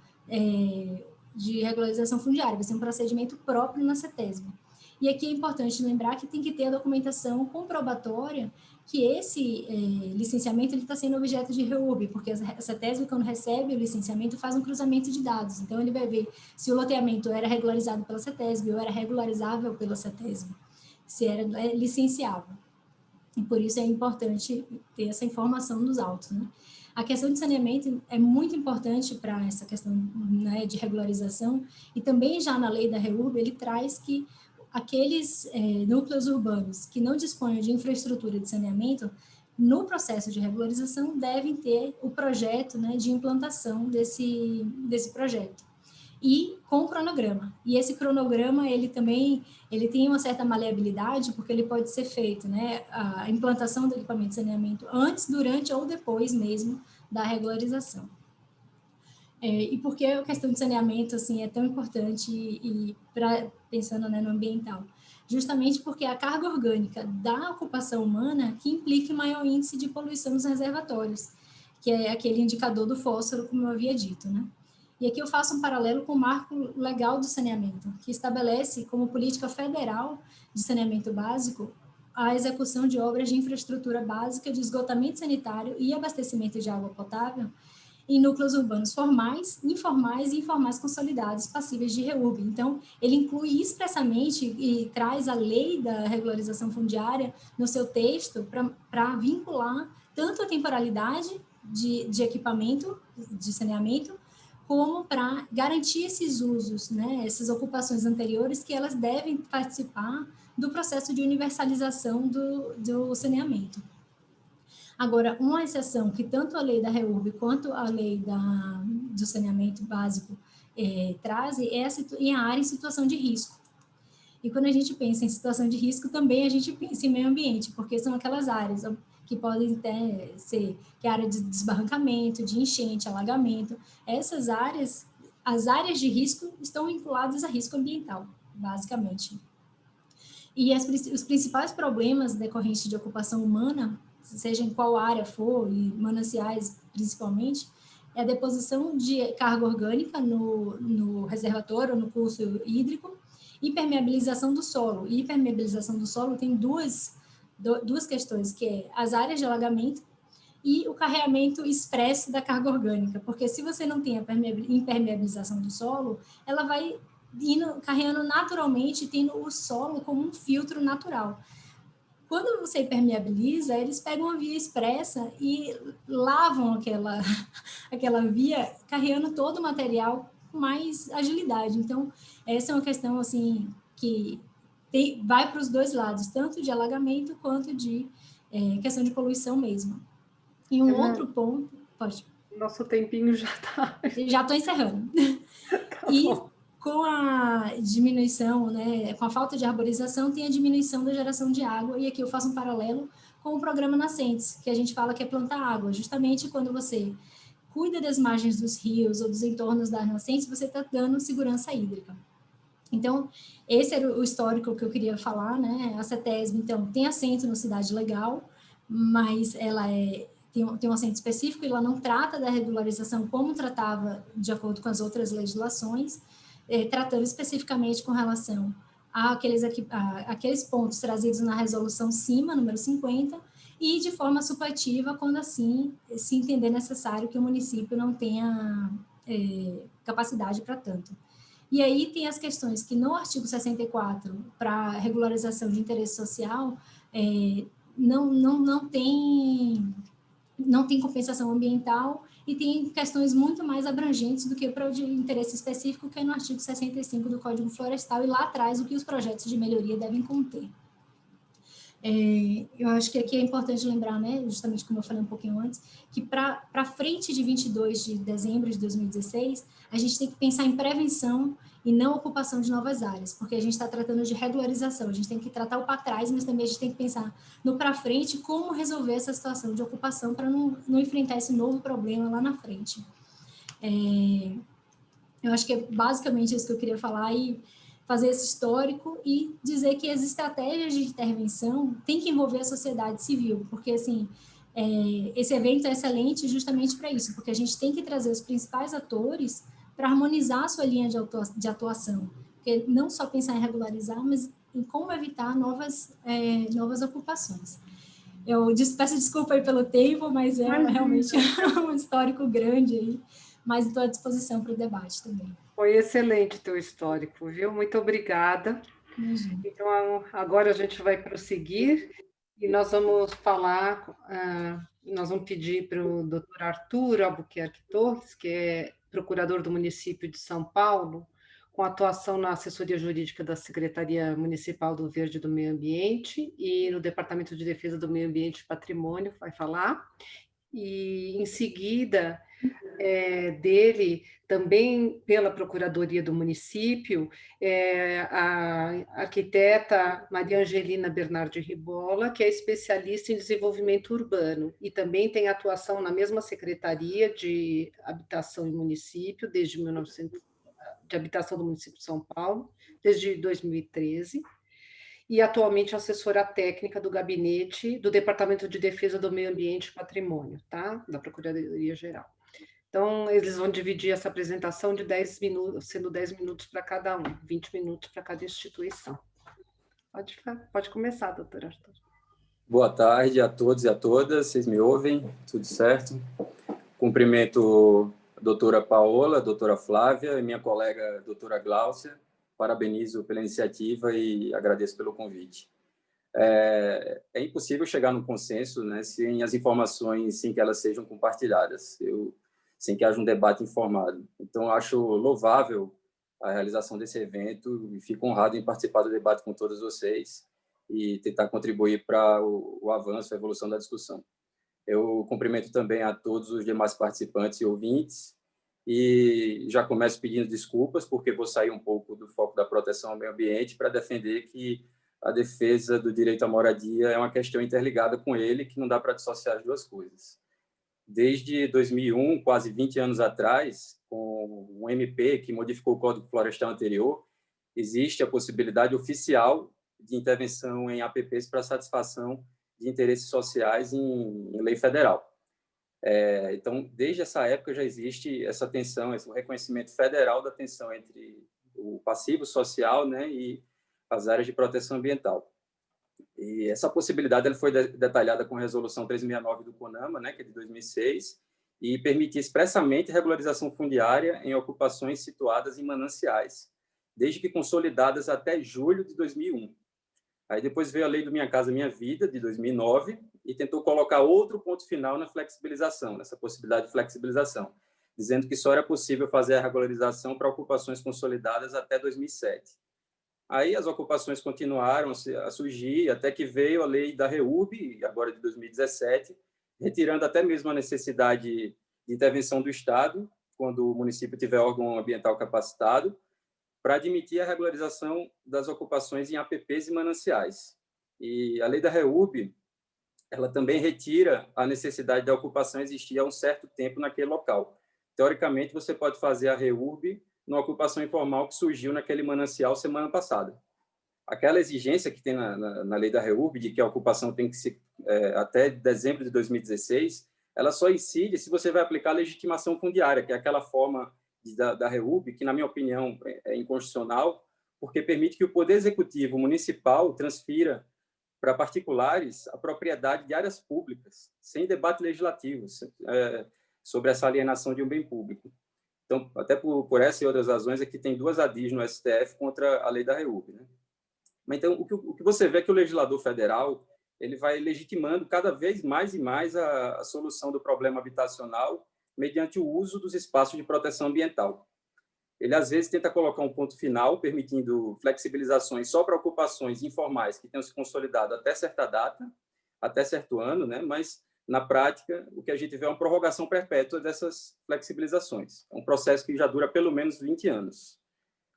fundiária, vai ser um procedimento próprio na CETESB. E aqui é importante lembrar que tem que ter a documentação comprobatória que esse licenciamento está sendo objeto de REURB, porque a CETESB, quando recebe o licenciamento, faz um cruzamento de dados. Então, ele vai ver se o loteamento era regularizado pela CETESB ou era regularizável pela CETESB, se era licenciável. E por isso é importante ter essa informação nos autos, né? A questão de saneamento é muito importante para essa questão, né, de regularização, e também já na lei da REURB, ele traz que aqueles núcleos urbanos que não disponham de infraestrutura de saneamento, no processo de regularização, devem ter o projeto, né, de implantação desse projeto. E com cronograma. E esse cronograma, ele tem uma certa maleabilidade, porque ele pode ser feito, né, a implantação do equipamento de saneamento antes, durante ou depois mesmo da regularização. E por que a questão de saneamento assim, é tão importante pensando, né, no ambiental? Justamente porque a carga orgânica da ocupação humana que implica em maior índice de poluição nos reservatórios, que é aquele indicador do fósforo, como eu havia dito, né? E aqui eu faço um paralelo com o Marco Legal do Saneamento, que estabelece como política federal de saneamento básico a execução de obras de infraestrutura básica de esgotamento sanitário e abastecimento de água potável em núcleos urbanos formais, informais e informais consolidados, passíveis de REURB. Então, ele inclui expressamente e traz a lei da regularização fundiária no seu texto para vincular tanto a temporalidade de equipamento de saneamento, como para garantir esses usos, né, essas ocupações anteriores, que elas devem participar do processo de universalização do saneamento. Agora, uma exceção que tanto a lei da REURB quanto a lei do saneamento básico trazem é a área em situação de risco. E quando a gente pensa em situação de risco, também a gente pensa em meio ambiente, porque são aquelas áreas que podem ser que é a área de desbarrancamento, de enchente, alagamento. Essas áreas, as áreas de risco estão vinculadas a risco ambiental, basicamente. E os principais problemas decorrentes de ocupação humana, seja em qual área for, e mananciais principalmente, é a deposição de carga orgânica no reservatório ou no curso hídrico, impermeabilização do solo. E impermeabilização do solo tem duas questões, que é as áreas de alagamento e o carreamento expresso da carga orgânica, porque se você não tem a impermeabilização do solo, ela vai carreando naturalmente, tendo o solo como um filtro natural. Quando você impermeabiliza, eles pegam a via expressa e lavam aquela via, carregando todo o material com mais agilidade. Então, essa é uma questão assim que vai para os dois lados, tanto de alagamento quanto de questão de poluição mesmo. E um outro ponto... Pode. Nosso tempinho já está... Já estou encerrando. Tá e bom. Com a diminuição, né, com a falta de arborização, tem a diminuição da geração de água, e aqui eu faço um paralelo com o programa Nascentes, que a gente fala que é plantar água. Justamente quando você cuida das margens dos rios ou dos entornos das nascentes, você está dando segurança hídrica. Então, esse era o histórico que eu queria falar, né? A CETESB, então, tem assento no Cidade Legal, mas ela tem um assento específico e ela não trata da regularização como tratava de acordo com as outras legislações, tratando especificamente com relação àqueles pontos trazidos na resolução CIMA, número 50, e de forma supletiva, quando assim se entender necessário que o município não tenha capacidade para tanto. E aí tem as questões que no artigo 64, para regularização de interesse social, não tem compensação ambiental e tem questões muito mais abrangentes do que para o de interesse específico, que é no artigo 65 do Código Florestal, e lá atrás o que os projetos de melhoria devem conter. Eu acho que aqui é importante lembrar, né, justamente como eu falei um pouquinho antes, que para frente de 22 de dezembro de 2016, a gente tem que pensar em prevenção e não ocupação de novas áreas, porque a gente está tratando de regularização, a gente tem que tratar o para trás, mas também a gente tem que pensar no para frente, como resolver essa situação de ocupação para não enfrentar esse novo problema lá na frente. Eu acho que é basicamente isso que eu queria falar, e fazer esse histórico e dizer que as estratégias de intervenção têm que envolver a sociedade civil, porque, assim, esse evento é excelente justamente para isso, porque a gente tem que trazer os principais atores para harmonizar a sua linha de atuação, porque não só pensar em regularizar, mas em como evitar novas ocupações. Eu peço desculpa aí pelo tempo, mas realmente um histórico grande aí, mas estou à disposição para o debate também. Foi excelente teu histórico, viu? Muito obrigada. Imagina. Então, agora a gente vai prosseguir e nós vamos falar, nós vamos pedir para o doutor Arthur Albuquerque Torres, que é procurador do município de São Paulo, com atuação na assessoria jurídica da Secretaria Municipal do Verde e do Meio Ambiente e no Departamento de Defesa do Meio Ambiente e Patrimônio, vai falar. E, em seguida, dele, também pela Procuradoria do Município, a arquiteta Maria Angelina Bernardi Ribola, que é especialista em desenvolvimento urbano, e também tem atuação na mesma Secretaria de Habitação e Município, de Habitação do Município de São Paulo, desde 2013, e atualmente assessora técnica do gabinete do Departamento de Defesa do Meio Ambiente e Patrimônio, tá? Da Procuradoria Geral. Então, eles vão dividir essa apresentação de 10 minutos, sendo 10 minutos para cada um, 20 minutos para cada instituição. Pode começar, doutor Arthur. Boa tarde a todos e a todas, vocês me ouvem? Tudo certo? Cumprimento a doutora Paola, a doutora Flávia e minha colega doutora Gláucia. Parabenizo pela iniciativa e agradeço pelo convite. É impossível chegar num consenso, né, sem as informações, sem que elas sejam compartilhadas, sem que haja um debate informado. Então, acho louvável a realização desse evento e fico honrado em participar do debate com todos vocês e tentar contribuir para o avanço, a evolução da discussão. Eu cumprimento também a todos os demais participantes e ouvintes e já começo pedindo desculpas, porque vou sair um pouco do foco da proteção ao meio ambiente para defender que a defesa do direito à moradia é uma questão interligada com ele, que não dá para dissociar as duas coisas. Desde 2001, quase 20 anos atrás, com um MP que modificou o Código Florestal anterior, existe a possibilidade oficial de intervenção em APPs para satisfação de interesses sociais em lei federal. Então, desde essa época já existe essa tensão, esse reconhecimento federal da tensão entre o passivo social, né, e as áreas de proteção ambiental. E essa possibilidade ela foi detalhada com a Resolução 369 do CONAMA, né, que é de 2006, e permitia expressamente regularização fundiária em ocupações situadas em mananciais, desde que consolidadas até julho de 2001. Aí depois veio a Lei do Minha Casa Minha Vida, de 2009, e tentou colocar outro ponto final na flexibilização, nessa possibilidade de flexibilização, dizendo que só era possível fazer a regularização para ocupações consolidadas até 2007. Aí as ocupações continuaram a surgir, até que veio a Lei da REURB, agora de 2017, retirando até mesmo a necessidade de intervenção do Estado, quando o município tiver órgão ambiental capacitado, para admitir a regularização das ocupações em APPs e mananciais. E a Lei da REURB, ela também retira a necessidade da ocupação existir há um certo tempo naquele local. Teoricamente, você pode fazer a REURB numa ocupação informal que surgiu naquele manancial semana passada. Aquela exigência que tem na Lei da REURB, de que a ocupação tem que ser até dezembro de 2016, ela só incide se você vai aplicar a legitimação fundiária, que é aquela forma da REURB, que, na minha opinião, é inconstitucional, porque permite que o Poder Executivo Municipal transfira para particulares a propriedade de áreas públicas, sem debate legislativo sobre essa alienação de um bem público. Então, até por essa e outras razões, é que tem 2 ADIs no STF contra a lei da REURB, né? Mas, então, o que você vê é que o legislador federal ele vai legitimando cada vez mais e mais a solução do problema habitacional mediante o uso dos espaços de proteção ambiental. Ele, às vezes, tenta colocar um ponto final, permitindo flexibilizações só para ocupações informais que tenham se consolidado até certa data, até certo ano, né? Mas, na prática, o que a gente vê é uma prorrogação perpétua dessas flexibilizações. É um processo que já dura pelo menos 20 anos.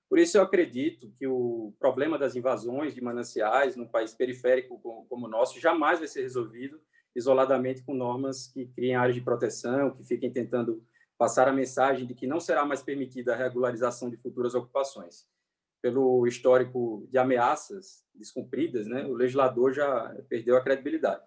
Por isso, eu acredito que o problema das invasões de mananciais num país periférico como o nosso jamais vai ser resolvido isoladamente com normas que criem áreas de proteção, que fiquem tentando passar a mensagem de que não será mais permitida a regularização de futuras ocupações. Pelo histórico de ameaças descumpridas, né, o legislador já perdeu a credibilidade.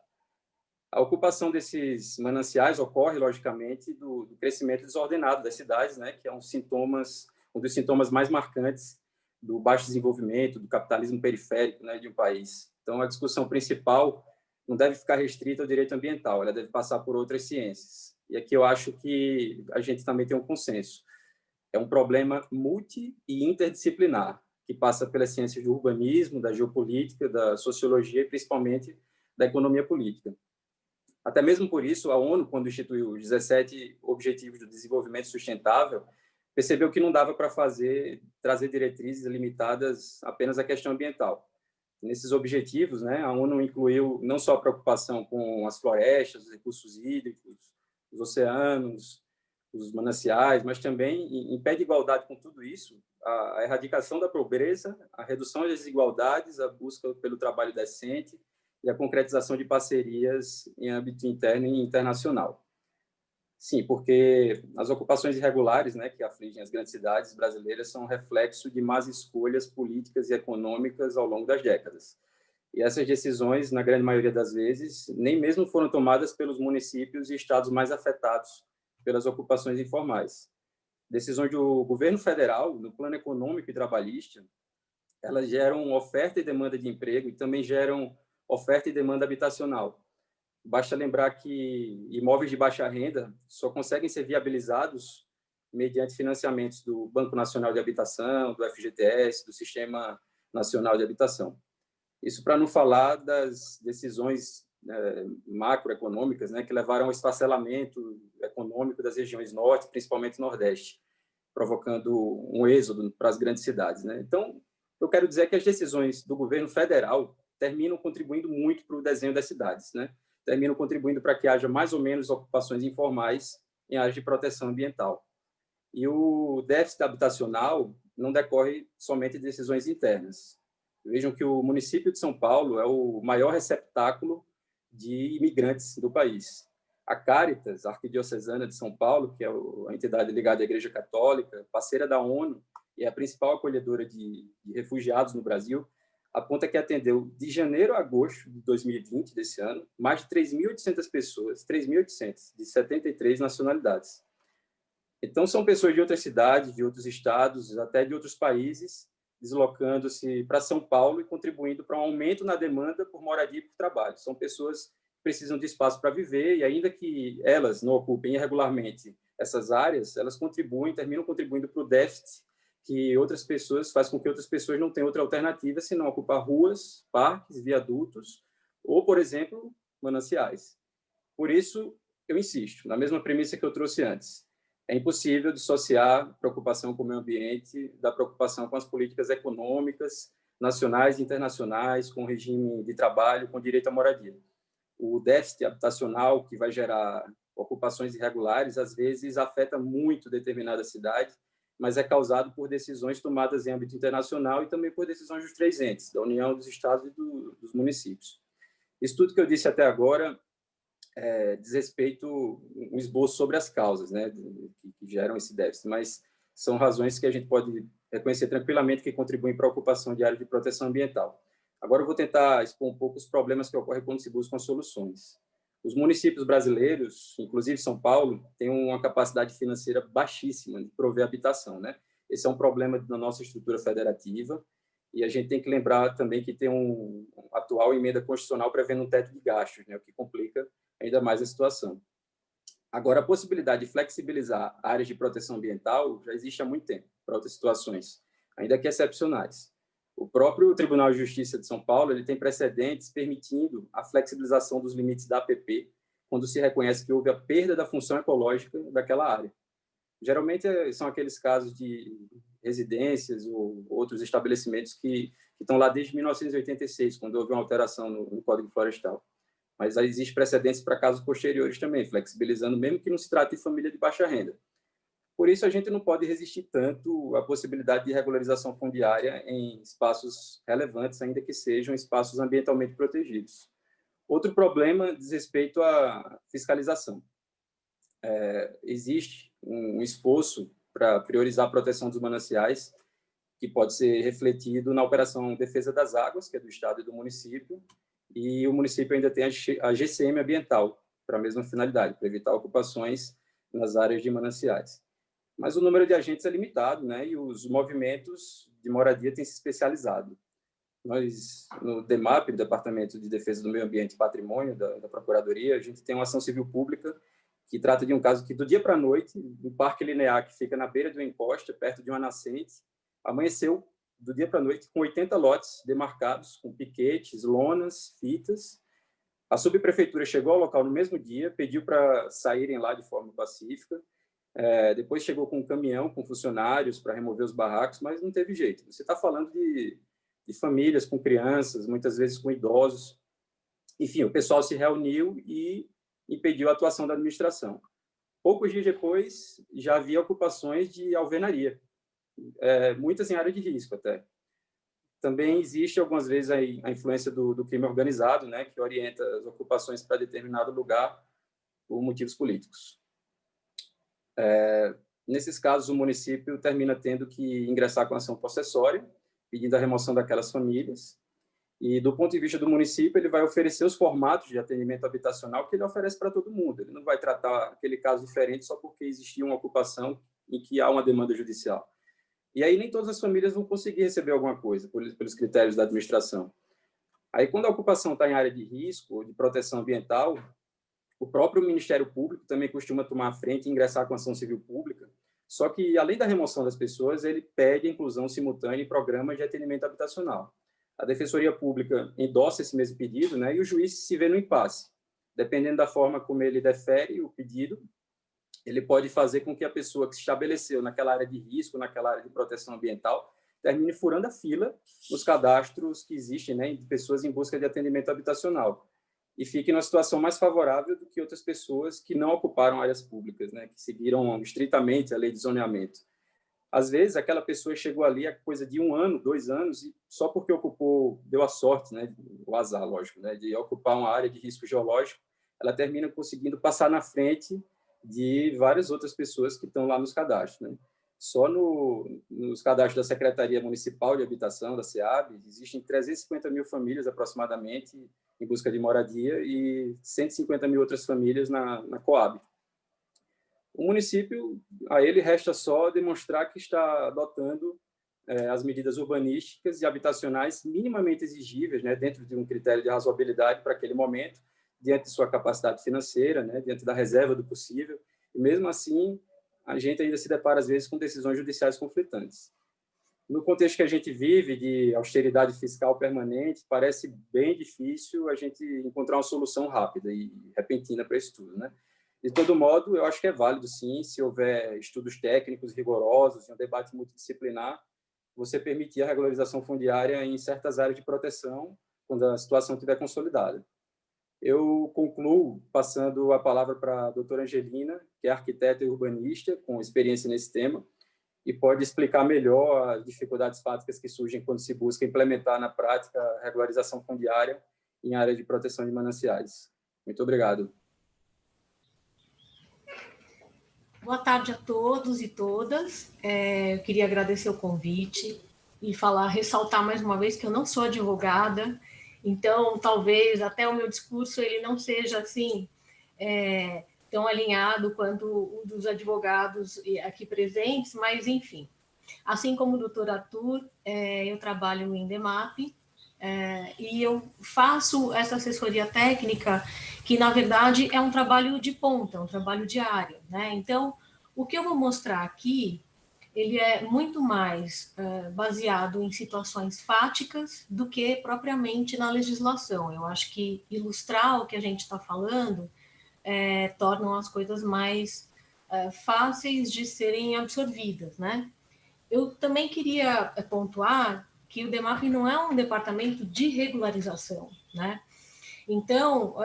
A ocupação desses mananciais ocorre, logicamente, do crescimento desordenado das cidades, né, que é um dos sintomas mais marcantes do baixo desenvolvimento, do capitalismo periférico, né, de um país. Então, a discussão principal não deve ficar restrita ao direito ambiental, ela deve passar por outras ciências. E aqui eu acho que a gente também tem um consenso. É um problema multi- e interdisciplinar, que passa pelas ciências do urbanismo, da geopolítica, da sociologia e, principalmente, da economia política. Até mesmo por isso, a ONU, quando instituiu os 17 Objetivos do Desenvolvimento Sustentável, percebeu que não dava para trazer diretrizes limitadas apenas à questão ambiental. Nesses objetivos, né, a ONU incluiu não só a preocupação com as florestas, os recursos hídricos, os oceanos, os mananciais, mas também, em pé de igualdade com tudo isso, a erradicação da pobreza, a redução das desigualdades, a busca pelo trabalho decente e a concretização de parcerias em âmbito interno e internacional. Sim, porque as ocupações irregulares, né, que afligem as grandes cidades brasileiras são reflexo de más escolhas políticas e econômicas ao longo das décadas. E essas decisões, na grande maioria das vezes, nem mesmo foram tomadas pelos municípios e estados mais afetados pelas ocupações informais. Decisões do governo federal, no plano econômico e trabalhista, elas geram oferta e demanda de emprego e também geram oferta e demanda habitacional. Basta lembrar que imóveis de baixa renda só conseguem ser viabilizados mediante financiamentos do Banco Nacional de Habitação, do FGTS, do Sistema Nacional de Habitação. Isso para não falar das decisões macroeconômicas, né, que levaram ao esfacelamento econômico das regiões norte, principalmente nordeste, provocando um êxodo para as grandes cidades, né? Então, eu quero dizer que as decisões do governo federal terminam contribuindo muito para o desenho das cidades, né? Terminam contribuindo para que haja mais ou menos ocupações informais em áreas de proteção ambiental. E o déficit habitacional não decorre somente de decisões internas. Vejam que o município de São Paulo é o maior receptáculo de imigrantes do país. A Caritas, a Arquidiocesana de São Paulo, que é a entidade ligada à Igreja Católica, parceira da ONU e é a principal acolhedora de refugiados no Brasil, aponta que atendeu de janeiro a agosto de 2020, desse ano, mais de 3.800 pessoas, 3.800, de 73 nacionalidades. Então, são pessoas de outras cidades, de outros estados, até de outros países, deslocando-se para São Paulo e contribuindo para um aumento na demanda por moradia e por trabalho. São pessoas que precisam de espaço para viver e, ainda que elas não ocupem irregularmente essas áreas, elas terminam contribuindo para o déficit que outras pessoas, faz com que outras pessoas não tenham outra alternativa senão ocupar ruas, parques, viadutos ou, por exemplo, mananciais. Por isso, eu insisto, na mesma premissa que eu trouxe antes. É impossível dissociar preocupação com o meio ambiente da preocupação com as políticas econômicas, nacionais e internacionais, com o regime de trabalho, com direito à moradia. O déficit habitacional, que vai gerar ocupações irregulares, às vezes afeta muito determinada cidade, mas é causado por decisões tomadas em âmbito internacional e também por decisões dos 3 entes, da União, dos estados e dos municípios. Isso tudo que eu disse até agora diz respeito um esboço sobre as causas, né, que geram esse déficit, mas são razões que a gente pode reconhecer tranquilamente que contribuem para a ocupação de área de proteção ambiental. Agora eu vou tentar expor um pouco os problemas que ocorrem quando se buscam soluções. Os municípios brasileiros, inclusive São Paulo, têm uma capacidade financeira baixíssima de prover habitação, né? Esse é um problema da nossa estrutura federativa e a gente tem que lembrar também que tem uma atual emenda constitucional prevendo um teto de gastos, né, o que complica ainda mais a situação. Agora, a possibilidade de flexibilizar áreas de proteção ambiental já existe há muito tempo, para outras situações, ainda que excepcionais. O próprio Tribunal de Justiça de São Paulo ele tem precedentes permitindo a flexibilização dos limites da APP, quando se reconhece que houve a perda da função ecológica daquela área. Geralmente são aqueles casos de residências ou outros estabelecimentos que estão lá desde 1986, quando houve uma alteração no Código Florestal. Mas aí existe precedentes para casos posteriores também, flexibilizando, mesmo que não se trate de família de baixa renda. Por isso, a gente não pode resistir tanto à possibilidade de regularização fundiária em espaços relevantes, ainda que sejam espaços ambientalmente protegidos. Outro problema diz respeito à fiscalização. Existe um esforço para priorizar a proteção dos mananciais, que pode ser refletido na Operação Defesa das Águas, que é do Estado e do município, e o município ainda tem a GCM ambiental, para a mesma finalidade, para evitar ocupações nas áreas de mananciais. Mas o número de agentes é limitado, né? E os movimentos de moradia têm se especializado. Nós, no DEMAP, Departamento de Defesa do Meio Ambiente e Patrimônio, da Procuradoria, a gente tem uma ação civil pública que trata de um caso que, do dia para a noite, no Parque Linear, que fica na beira de uma encosta, perto de uma nascente, amanheceu, do dia para a noite, com 80 lotes demarcados, com piquetes, lonas, fitas. A subprefeitura chegou ao local no mesmo dia, pediu para saírem lá de forma pacífica. Depois chegou com um caminhão, com funcionários para remover os barracos, mas não teve jeito. Você está falando de famílias com crianças, muitas vezes com idosos. Enfim, o pessoal se reuniu e impediu a atuação da administração. Poucos dias depois, já havia ocupações de alvenaria, muitas em área de risco até. Também existe, algumas vezes, a influência do crime organizado, né, que orienta as ocupações para determinado lugar por motivos políticos. Nesses casos, o município termina tendo que ingressar com ação possessória, pedindo a remoção daquelas famílias. E, do ponto de vista do município, ele vai oferecer os formatos de atendimento habitacional que ele oferece para todo mundo. Ele não vai tratar aquele caso diferente só porque existia uma ocupação em que há uma demanda judicial. E aí nem todas as famílias vão conseguir receber alguma coisa pelos critérios da administração. Aí, quando a ocupação está em área de risco ou de proteção ambiental, o próprio Ministério Público também costuma tomar a frente e ingressar com ação civil pública, só que, além da remoção das pessoas, ele pede a inclusão simultânea em programas de atendimento habitacional. A Defensoria Pública endossa esse mesmo pedido, né, e o juiz se vê no impasse. Dependendo da forma como ele defere o pedido, ele pode fazer com que a pessoa que se estabeleceu naquela área de risco, naquela área de proteção ambiental, termine furando a fila nos cadastros que existem, né, de pessoas em busca de atendimento habitacional, e fique numa situação mais favorável do que outras pessoas que não ocuparam áreas públicas, né, que seguiram estritamente a lei de zoneamento. Às vezes, aquela pessoa chegou ali há coisa de 1 ano, 2 anos, e só porque ocupou, deu a sorte, né, o azar, lógico, né, de ocupar uma área de risco geológico, ela termina conseguindo passar na frente de várias outras pessoas que estão lá nos cadastros, né? Só nos cadastros da Secretaria Municipal de Habitação, da SEAB, existem 350 mil famílias, aproximadamente, em busca de moradia, e 150 mil outras famílias na Coab. O município, a ele resta só demonstrar que está adotando as medidas urbanísticas e habitacionais minimamente exigíveis, né, dentro de um critério de razoabilidade para aquele momento, diante de sua capacidade financeira, né, diante da reserva do possível, e mesmo assim a gente ainda se depara às vezes com decisões judiciais conflitantes. No contexto que a gente vive de austeridade fiscal permanente, parece bem difícil a gente encontrar uma solução rápida e repentina para isso tudo, né? De todo modo, eu acho que é válido, sim, se houver estudos técnicos rigorosos e um debate multidisciplinar, você permitir a regularização fundiária em certas áreas de proteção, quando a situação estiver consolidada. Eu concluo passando a palavra para a doutora Angelina, que é arquiteta e urbanista, com experiência nesse tema, e pode explicar melhor as dificuldades fáticas que surgem quando se busca implementar na prática a regularização fundiária em área de proteção de mananciais. Muito obrigado. Boa tarde a todos e todas. Eu queria agradecer o convite e ressaltar mais uma vez que eu não sou advogada, então talvez até o meu discurso ele não seja assim tão alinhado quanto o dos advogados aqui presentes, mas enfim. Assim como o doutor Arthur, eu trabalho no INDEMAP, E eu faço essa assessoria técnica, que na verdade é um trabalho de ponta, um trabalho diário, né? Então, o que eu vou mostrar aqui, ele é muito mais baseado em situações fáticas do que propriamente na legislação. Eu acho que ilustrar o que a gente está falando tornam as coisas mais fáceis de serem absorvidas, né? Eu também queria pontuar que o DEMAP não é um departamento de regularização, né? Então,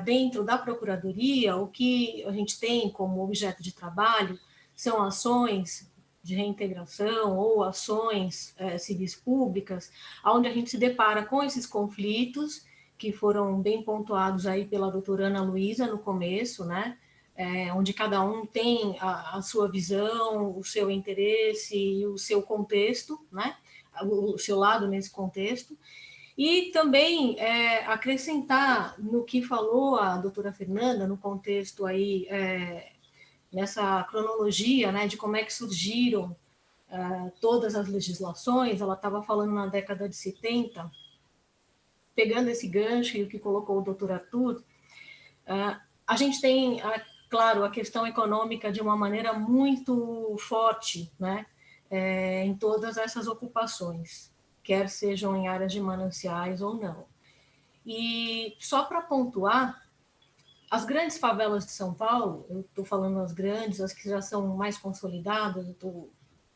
dentro da Procuradoria, o que a gente tem como objeto de trabalho são ações de reintegração ou ações civis públicas, onde a gente se depara com esses conflitos que foram bem pontuados aí pela doutora Ana Luísa no começo, né? Onde cada um tem a sua visão, o seu interesse e o seu contexto, né? O seu lado nesse contexto. E também acrescentar no que falou a doutora Fernanda, no contexto aí, nessa cronologia, né, de como é que surgiram todas as legislações. Ela estava falando na década de 70, pegando esse gancho e o que colocou o doutor Arthur, a gente tem, claro, a questão econômica de uma maneira muito forte, né, em todas essas ocupações, quer sejam em áreas de mananciais ou não. E só para pontuar, as grandes favelas de São Paulo, eu estou falando as grandes, as que já são mais consolidadas,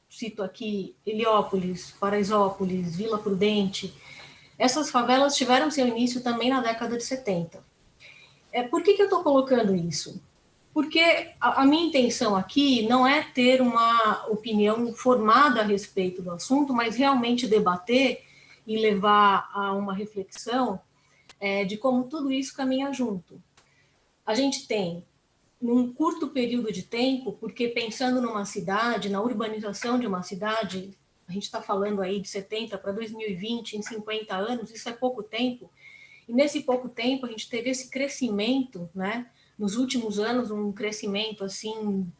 cito aqui Heliópolis, Paraisópolis, Vila Prudente, essas favelas tiveram seu início também na década de 70. Por que eu estou colocando isso? Porque a minha intenção aqui não é ter uma opinião formada a respeito do assunto, mas realmente debater e levar a uma reflexão de como tudo isso caminha junto. A gente tem, num curto período de tempo, porque pensando numa cidade, na urbanização de uma cidade, a gente está falando aí de 70 para 2020, em 50 anos, isso é pouco tempo, e nesse pouco tempo a gente teve esse crescimento, né? Nos últimos anos, um crescimento assim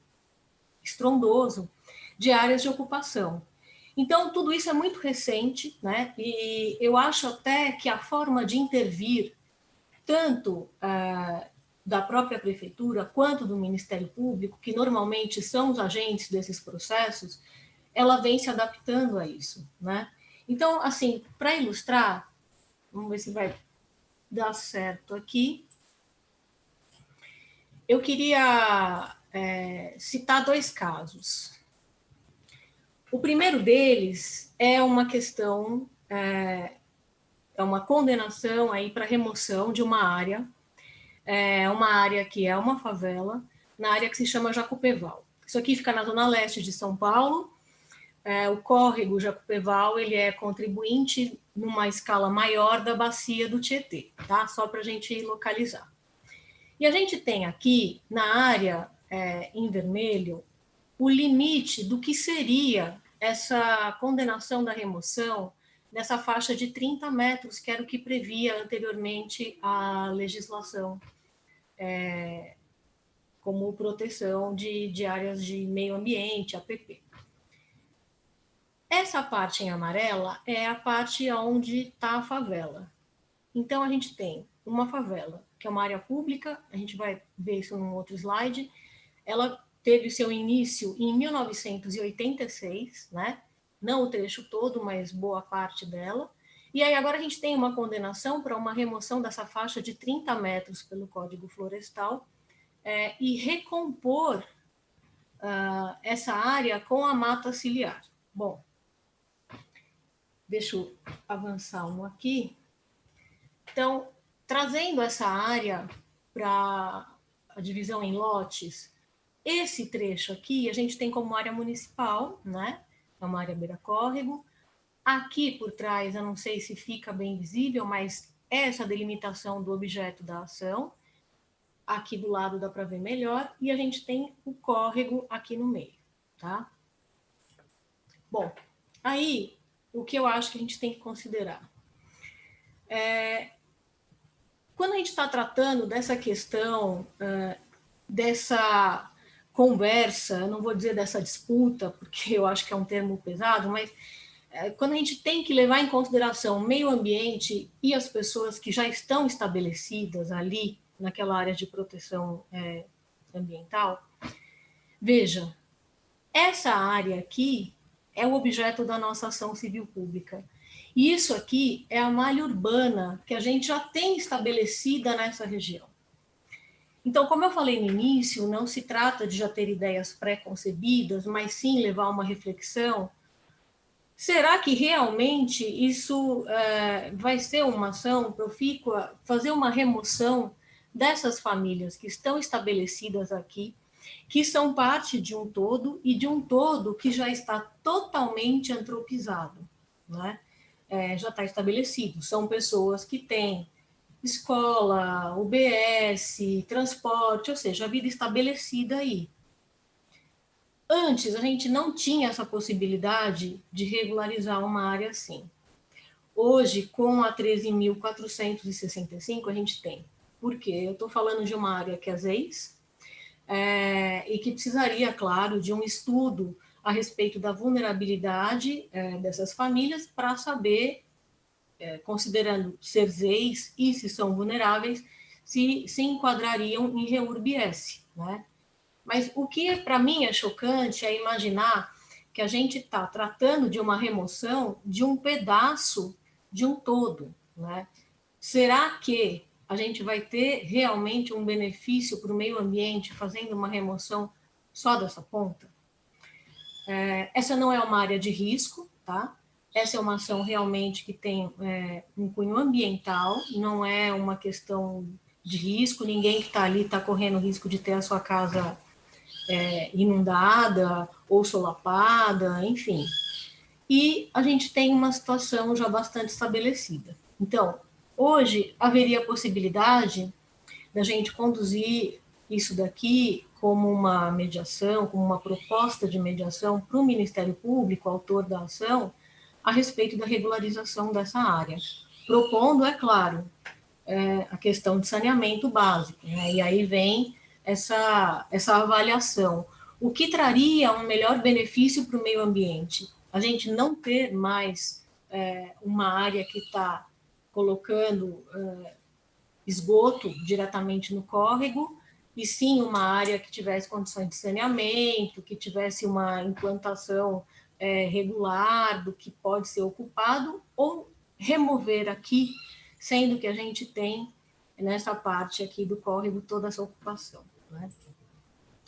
estrondoso de áreas de ocupação. Então, tudo isso é muito recente, né? E eu acho até que a forma de intervir, tanto da própria prefeitura quanto do Ministério Público, que normalmente são os agentes desses processos, ela vem se adaptando a isso, né? Então, assim, para ilustrar, vamos ver se vai dar certo aqui. Eu queria citar dois casos. O primeiro deles é uma questão, é uma condenação aí para remoção de uma área que é uma favela, na área que se chama Jacopeval. Isso aqui fica na zona leste de São Paulo. O córrego Jacopeval, ele é contribuinte numa escala maior da bacia do Tietê, tá? Só para a gente localizar. E a gente tem aqui, na área em vermelho, o limite do que seria essa condenação da remoção nessa faixa de 30 metros, que era o que previa anteriormente a legislação como proteção de áreas de meio ambiente, APP. Essa parte em amarela é a parte onde está a favela. Então, a gente tem uma favela, que é uma área pública, a gente vai ver isso num outro slide. Ela teve seu início em 1986, né? Não o trecho todo, mas boa parte dela. E aí agora a gente tem uma condenação para uma remoção dessa faixa de 30 metros pelo Código Florestal e recompor essa área com a mata ciliar. Bom, deixa eu avançar um aqui. Então, trazendo essa área para a divisão em lotes, esse trecho aqui a gente tem como área municipal, né? É uma área beira-córrego. Aqui por trás, eu não sei se fica bem visível, mas é essa delimitação do objeto da ação. Aqui do lado dá para ver melhor. E a gente tem o córrego aqui no meio, tá? Bom, aí o que eu acho que a gente tem que considerar quando a gente está tratando dessa questão, dessa conversa, não vou dizer dessa disputa, porque eu acho que é um termo pesado, mas quando a gente tem que levar em consideração o meio ambiente e as pessoas que já estão estabelecidas ali, naquela área de proteção ambiental, veja, essa área aqui é o objeto da nossa ação civil pública. E isso aqui é a malha urbana que a gente já tem estabelecida nessa região. Então, como eu falei no início, não se trata de já ter ideias pré-concebidas, mas sim levar uma reflexão. Será que realmente isso vai ser uma ação profícua, fazer uma remoção dessas famílias que estão estabelecidas aqui, que são parte de um todo e de um todo que já está totalmente antropizado, né? Já está estabelecido. São pessoas que têm escola, UBS, transporte, ou seja, a vida estabelecida aí. Antes, a gente não tinha essa possibilidade de regularizar uma área assim. Hoje, com a 13.465, a gente tem. Por quê? Eu estou falando de uma área que é ZEIS, e que precisaria, claro, de um estudo a respeito da vulnerabilidade dessas famílias para saber, considerando ser ZEIS e se são vulneráveis, se enquadrariam em REURB-S, né? Mas o que para mim é chocante é imaginar que a gente está tratando de uma remoção de um pedaço de um todo, né? Será que a gente vai ter realmente um benefício para o meio ambiente fazendo uma remoção só dessa ponta? Essa não é uma área de risco, tá? Essa é uma ação realmente que tem um cunho ambiental, não é uma questão de risco, ninguém que está ali está correndo risco de ter a sua casa inundada ou solapada, enfim. E a gente tem uma situação já bastante estabelecida. Então, hoje haveria a possibilidade da gente conduzir isso daqui como uma mediação, como uma proposta de mediação para o Ministério Público, autor da ação, a respeito da regularização dessa área, propondo, é claro, a questão de saneamento básico, né? E aí vem essa avaliação. O que traria um melhor benefício para o meio ambiente? A gente não ter mais uma área que está colocando esgoto diretamente no córrego, e sim uma área que tivesse condições de saneamento, que tivesse uma implantação regular do que pode ser ocupado, ou remover aqui, sendo que a gente tem nessa parte aqui do córrego toda essa ocupação, né?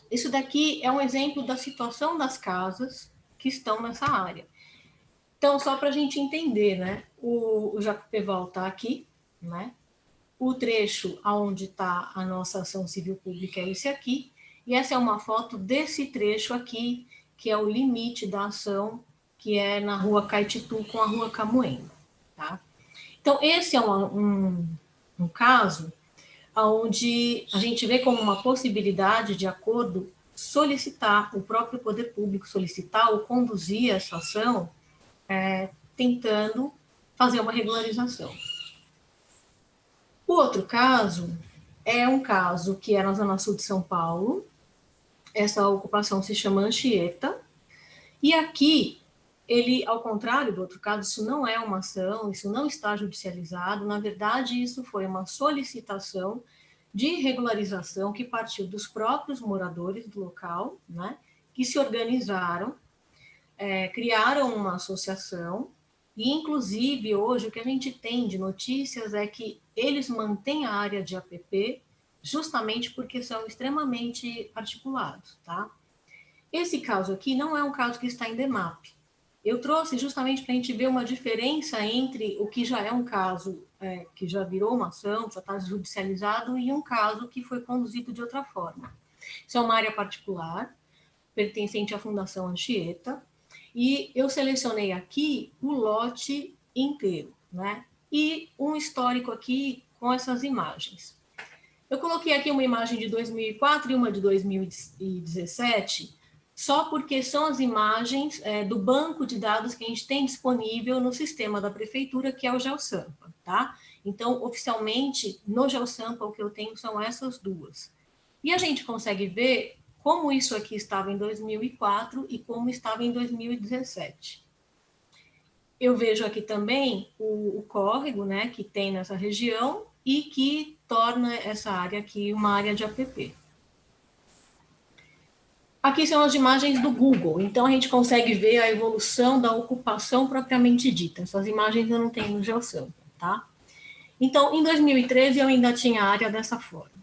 Isso daqui é um exemplo da situação das casas que estão nessa área. Então, só para a gente entender, né? O Jacopeval está aqui, né? O trecho onde está a nossa ação civil pública é esse aqui, e essa é uma foto desse trecho aqui, que é o limite da ação, que é na rua Caetitu com a rua Camoema, tá? Então, esse é um caso onde a gente vê como uma possibilidade de acordo solicitar, o próprio poder público solicitar ou conduzir essa ação, tentando fazer uma regularização. O outro caso é um caso que é na Zona Sul de São Paulo, essa ocupação se chama Anchieta, e aqui, ele, ao contrário do outro caso, isso não é uma ação, isso não está judicializado, na verdade, isso foi uma solicitação de regularização que partiu dos próprios moradores do local, né, que se organizaram, criaram uma associação, e, inclusive, hoje, o que a gente tem de notícias é que eles mantêm a área de APP justamente porque são extremamente articulados, tá? Esse caso aqui não é um caso que está em DEMAP. Eu trouxe justamente para a gente ver uma diferença entre o que já é um caso que já virou uma ação, já está judicializado, e um caso que foi conduzido de outra forma. Isso é uma área particular, pertencente à Fundação Anchieta, e eu selecionei aqui o lote inteiro, né? E um histórico aqui com essas imagens. Eu coloquei aqui uma imagem de 2004 e uma de 2017, só porque são as imagens do banco de dados que a gente tem disponível no sistema da prefeitura, que é o GeoSampa, tá? Então, oficialmente, no GeoSampa, o que eu tenho são essas duas. E a gente consegue ver como isso aqui estava em 2004 e como estava em 2017. eu vejo aqui também o córrego, né, que tem nessa região e que torna essa área aqui uma área de APP. Aqui são as imagens do Google, então a gente consegue ver a evolução da ocupação propriamente dita. Essas imagens eu não tenho no GeoSampa, tá? Então, em 2013 eu ainda tinha a área dessa forma.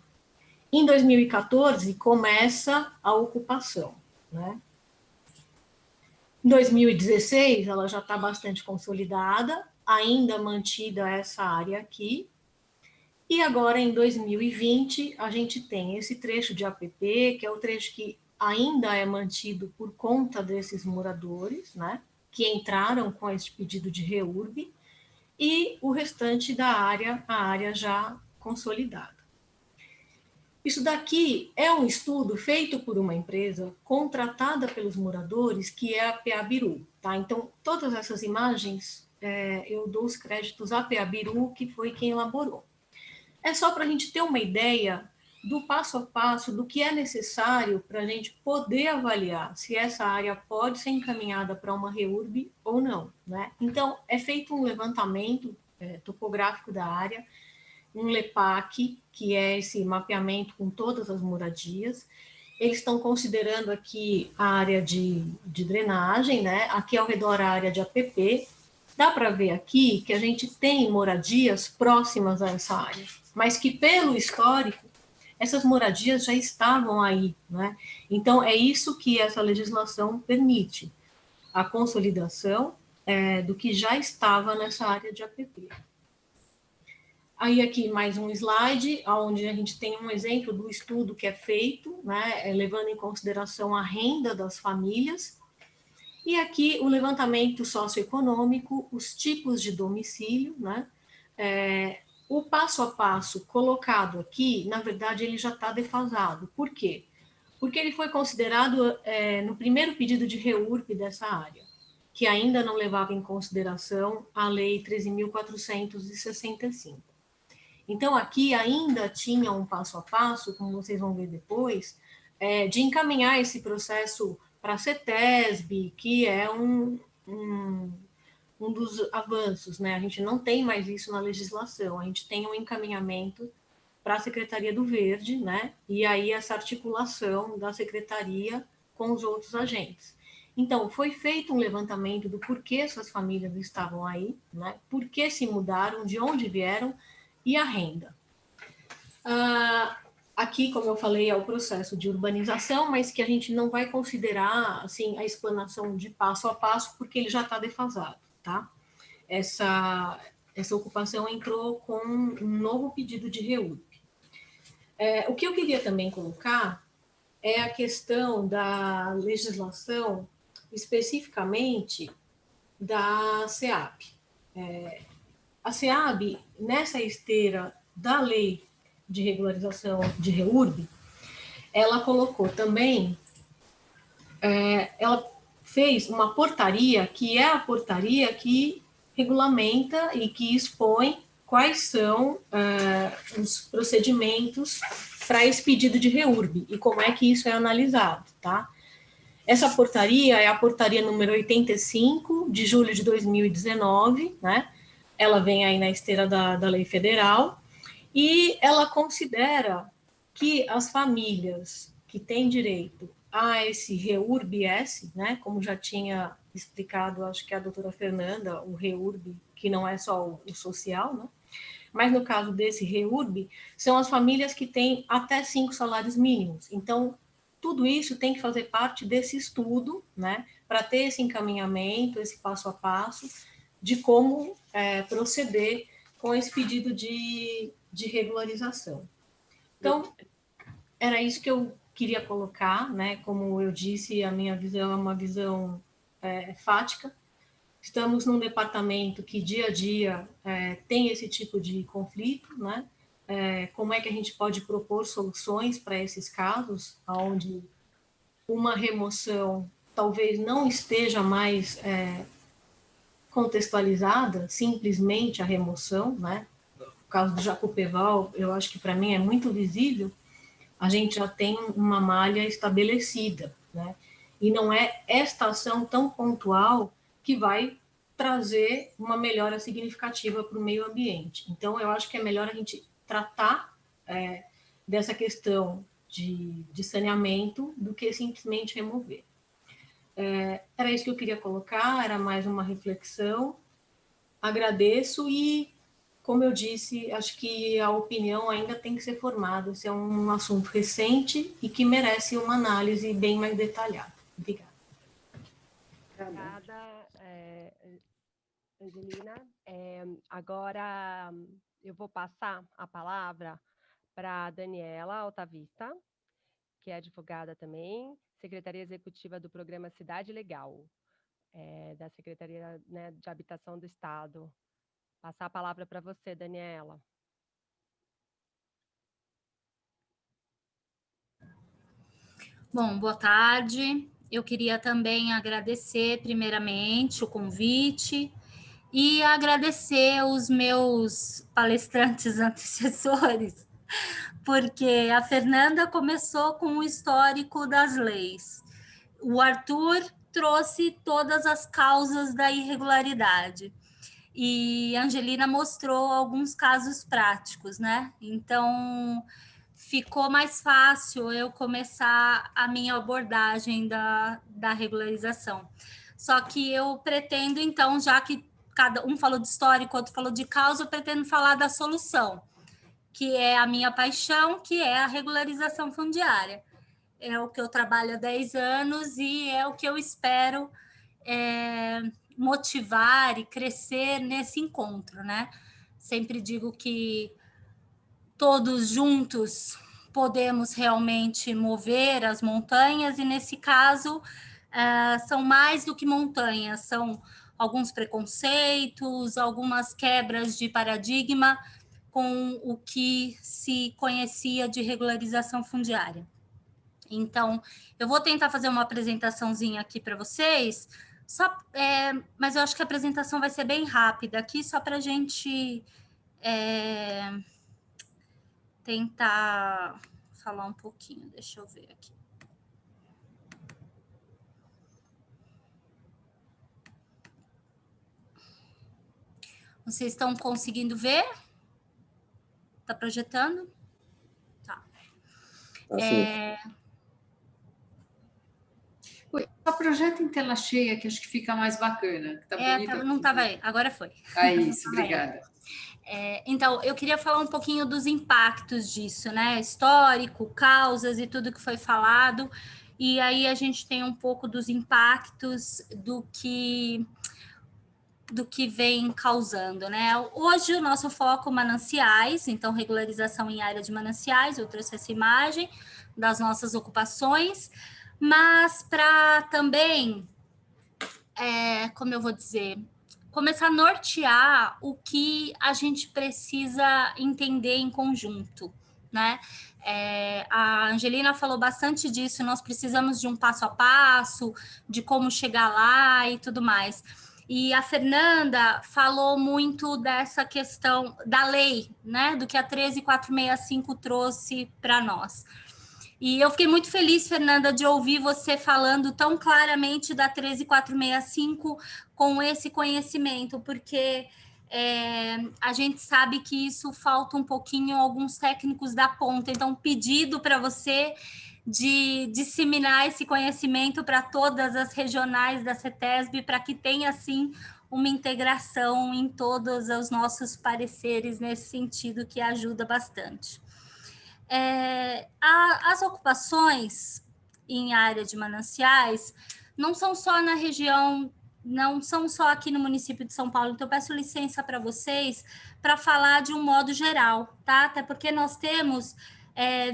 Em 2014 começa a ocupação, né? Em 2016 ela já está bastante consolidada, ainda mantida essa área aqui. E agora em 2020 a gente tem esse trecho de APP, que é o trecho que ainda é mantido por conta desses moradores, né, que entraram com esse pedido de REURB, e o restante da área, a área já consolidada. Isso daqui é um estudo feito por uma empresa contratada pelos moradores, que é a PA Biru, tá? Então, todas essas imagens, eu dou os créditos à PA Biru, que foi quem elaborou. É só para a gente ter uma ideia do passo a passo, do que é necessário para a gente poder avaliar se essa área pode ser encaminhada para uma REURB ou não, né? Então, é feito um levantamento topográfico da área, um LEPAC, que é esse mapeamento com todas as moradias. Eles estão considerando aqui a área de drenagem, né? Aqui ao redor a área de APP. Dá para ver aqui que a gente tem moradias próximas a essa área, mas que pelo histórico, essas moradias já estavam aí, né? Então, é isso que essa legislação permite, a consolidação do que já estava nessa área de APP. Aí aqui mais um slide, onde a gente tem um exemplo do estudo que é feito, né, levando em consideração a renda das famílias. E aqui o levantamento socioeconômico, os tipos de domicílio, né? O passo a passo colocado aqui, na verdade, ele já está defasado. Por quê? Porque ele foi considerado no primeiro pedido de REURB dessa área, que ainda não levava em consideração a Lei 13.465. Então, aqui ainda tinha um passo a passo, como vocês vão ver depois, de encaminhar esse processo para a CETESB, que é um dos avanços, né? A gente não tem mais isso na legislação, a gente tem um encaminhamento para a Secretaria do Verde, né? E aí essa articulação da Secretaria com os outros agentes. Então, foi feito um levantamento do porquê essas famílias estavam aí, né? Por que se mudaram, de onde vieram e a renda. Aqui, como eu falei, é o processo de urbanização, mas que a gente não vai considerar assim, a explanação de passo a passo, porque ele já está defasado, tá? Essa ocupação entrou com um novo pedido de REURB. O que eu queria também colocar é a questão da legislação, especificamente da SEAB. A SEAB, nessa esteira da lei de regularização de REURB, ela colocou também, ela fez uma portaria, que é a portaria que regulamenta e que expõe quais são os procedimentos para esse pedido de REURB e como é que isso é analisado, tá? Essa portaria é a portaria número 85, de julho de 2019, né? Ela vem aí na esteira da lei federal, e ela considera que as famílias que têm direito a esse REURB-S, né, como já tinha explicado, acho que a doutora Fernanda, o REURB, que não é só o social, né, mas no caso desse REURB, são as famílias que têm até 5 salários mínimos. Então, tudo isso tem que fazer parte desse estudo, né, para ter esse encaminhamento, esse passo a passo, de como proceder com esse pedido de regularização. Então, era isso que eu queria colocar, né? Como eu disse, a minha visão é uma visão fática. Estamos num departamento que dia a dia tem esse tipo de conflito, né? Como é que a gente pode propor soluções para esses casos, onde uma remoção talvez não esteja mais contextualizada, simplesmente a remoção, né? No caso do Jacopeval, eu acho que para mim é muito visível, a gente já tem uma malha estabelecida, né? E não é esta ação tão pontual que vai trazer uma melhora significativa para o meio ambiente. Então, eu acho que é melhor a gente tratar dessa questão de saneamento do que simplesmente remover. Era isso que eu queria colocar, era mais uma reflexão. Agradeço e, como eu disse, acho que a opinião ainda tem que ser formada. Esse é um assunto recente e que merece uma análise bem mais detalhada. Obrigada. Obrigada, Angelina. Agora eu vou passar a palavra para a Daniela Altavista, que é advogada também, secretária executiva do programa Cidade Legal, da Secretaria, né, de Habitação do Estado. Passar a palavra para você, Daniela. Bom, boa tarde. Eu queria também agradecer, primeiramente, o convite e agradecer os meus palestrantes antecessores, porque a Fernanda começou com o histórico das leis. O Arthur trouxe todas as causas da irregularidade. E a Angelina mostrou alguns casos práticos, né? Então, ficou mais fácil eu começar a minha abordagem da regularização. Só que eu pretendo, então, já que cada um falou de histórico, outro falou de causa, eu pretendo falar da solução, que é a minha paixão, que é a regularização fundiária. É o que eu trabalho há 10 anos e é o que eu espero motivar e crescer nesse encontro, né? Sempre digo que todos juntos podemos realmente mover as montanhas e, nesse caso, são mais do que montanhas, são alguns preconceitos, algumas quebras de paradigma com o que se conhecia de regularização fundiária. Então, eu vou tentar fazer uma apresentaçãozinha aqui para vocês, mas eu acho que a apresentação vai ser bem rápida aqui, só para a gente tentar falar um pouquinho. Deixa eu ver aqui. Vocês estão conseguindo ver? Está projetando? Tá. Só projeta em tela cheia, que acho que fica mais bacana. Tá bonito não estava aí, agora foi. Isso, obrigada. Então, eu queria falar um pouquinho dos impactos disso, né? Histórico, causas e tudo que foi falado. E aí a gente tem um pouco dos impactos do que vem causando, né? Hoje o nosso foco mananciais, então regularização em área de mananciais, eu trouxe essa imagem das nossas ocupações, mas para também, como eu vou dizer, começar a nortear o que a gente precisa entender em conjunto, né? A Angelina falou bastante disso, nós precisamos de um passo a passo, de como chegar lá e tudo mais. E a Fernanda falou muito dessa questão da lei, né? Do que a 13465 trouxe para nós. E eu fiquei muito feliz, Fernanda, de ouvir você falando tão claramente da 13465 com esse conhecimento, porque a gente sabe que isso falta um pouquinho alguns técnicos da ponta. Então, pedido para você de disseminar esse conhecimento para todas as regionais da CETESB, para que tenha, assim, uma integração em todos os nossos pareceres nesse sentido, que ajuda bastante. As ocupações em área de mananciais não são só na região, não são só aqui no município de São Paulo, então eu peço licença para vocês para falar de um modo geral, tá? Até porque nós temos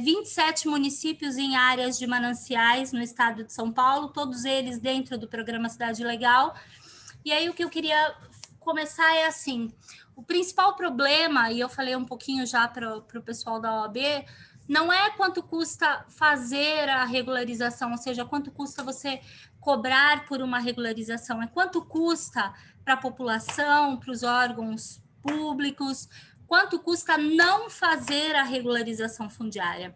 27 municípios em áreas de mananciais no estado de São Paulo, todos eles dentro do programa Cidade Legal. E aí o que eu queria começar é assim, o principal problema, e eu falei um pouquinho já para o pessoal da OAB, não é quanto custa fazer a regularização, ou seja, quanto custa você cobrar por uma regularização, é quanto custa para a população, para os órgãos públicos, quanto custa não fazer a regularização fundiária.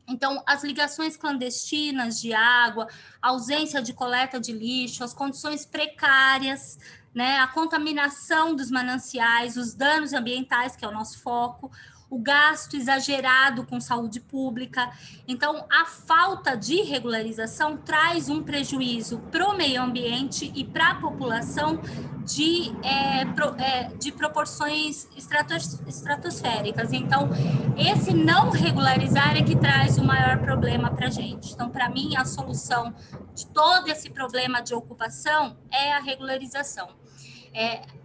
Então, as ligações clandestinas de água, a ausência de coleta de lixo, as condições precárias, né, a contaminação dos mananciais, os danos ambientais, que é o nosso foco, o gasto exagerado com saúde pública. Então, a falta de regularização traz um prejuízo para o meio ambiente e para a população de proporções estratosféricas. Então, esse não regularizar é que traz o maior problema para a gente. Então, para mim, a solução de todo esse problema de ocupação é a regularização.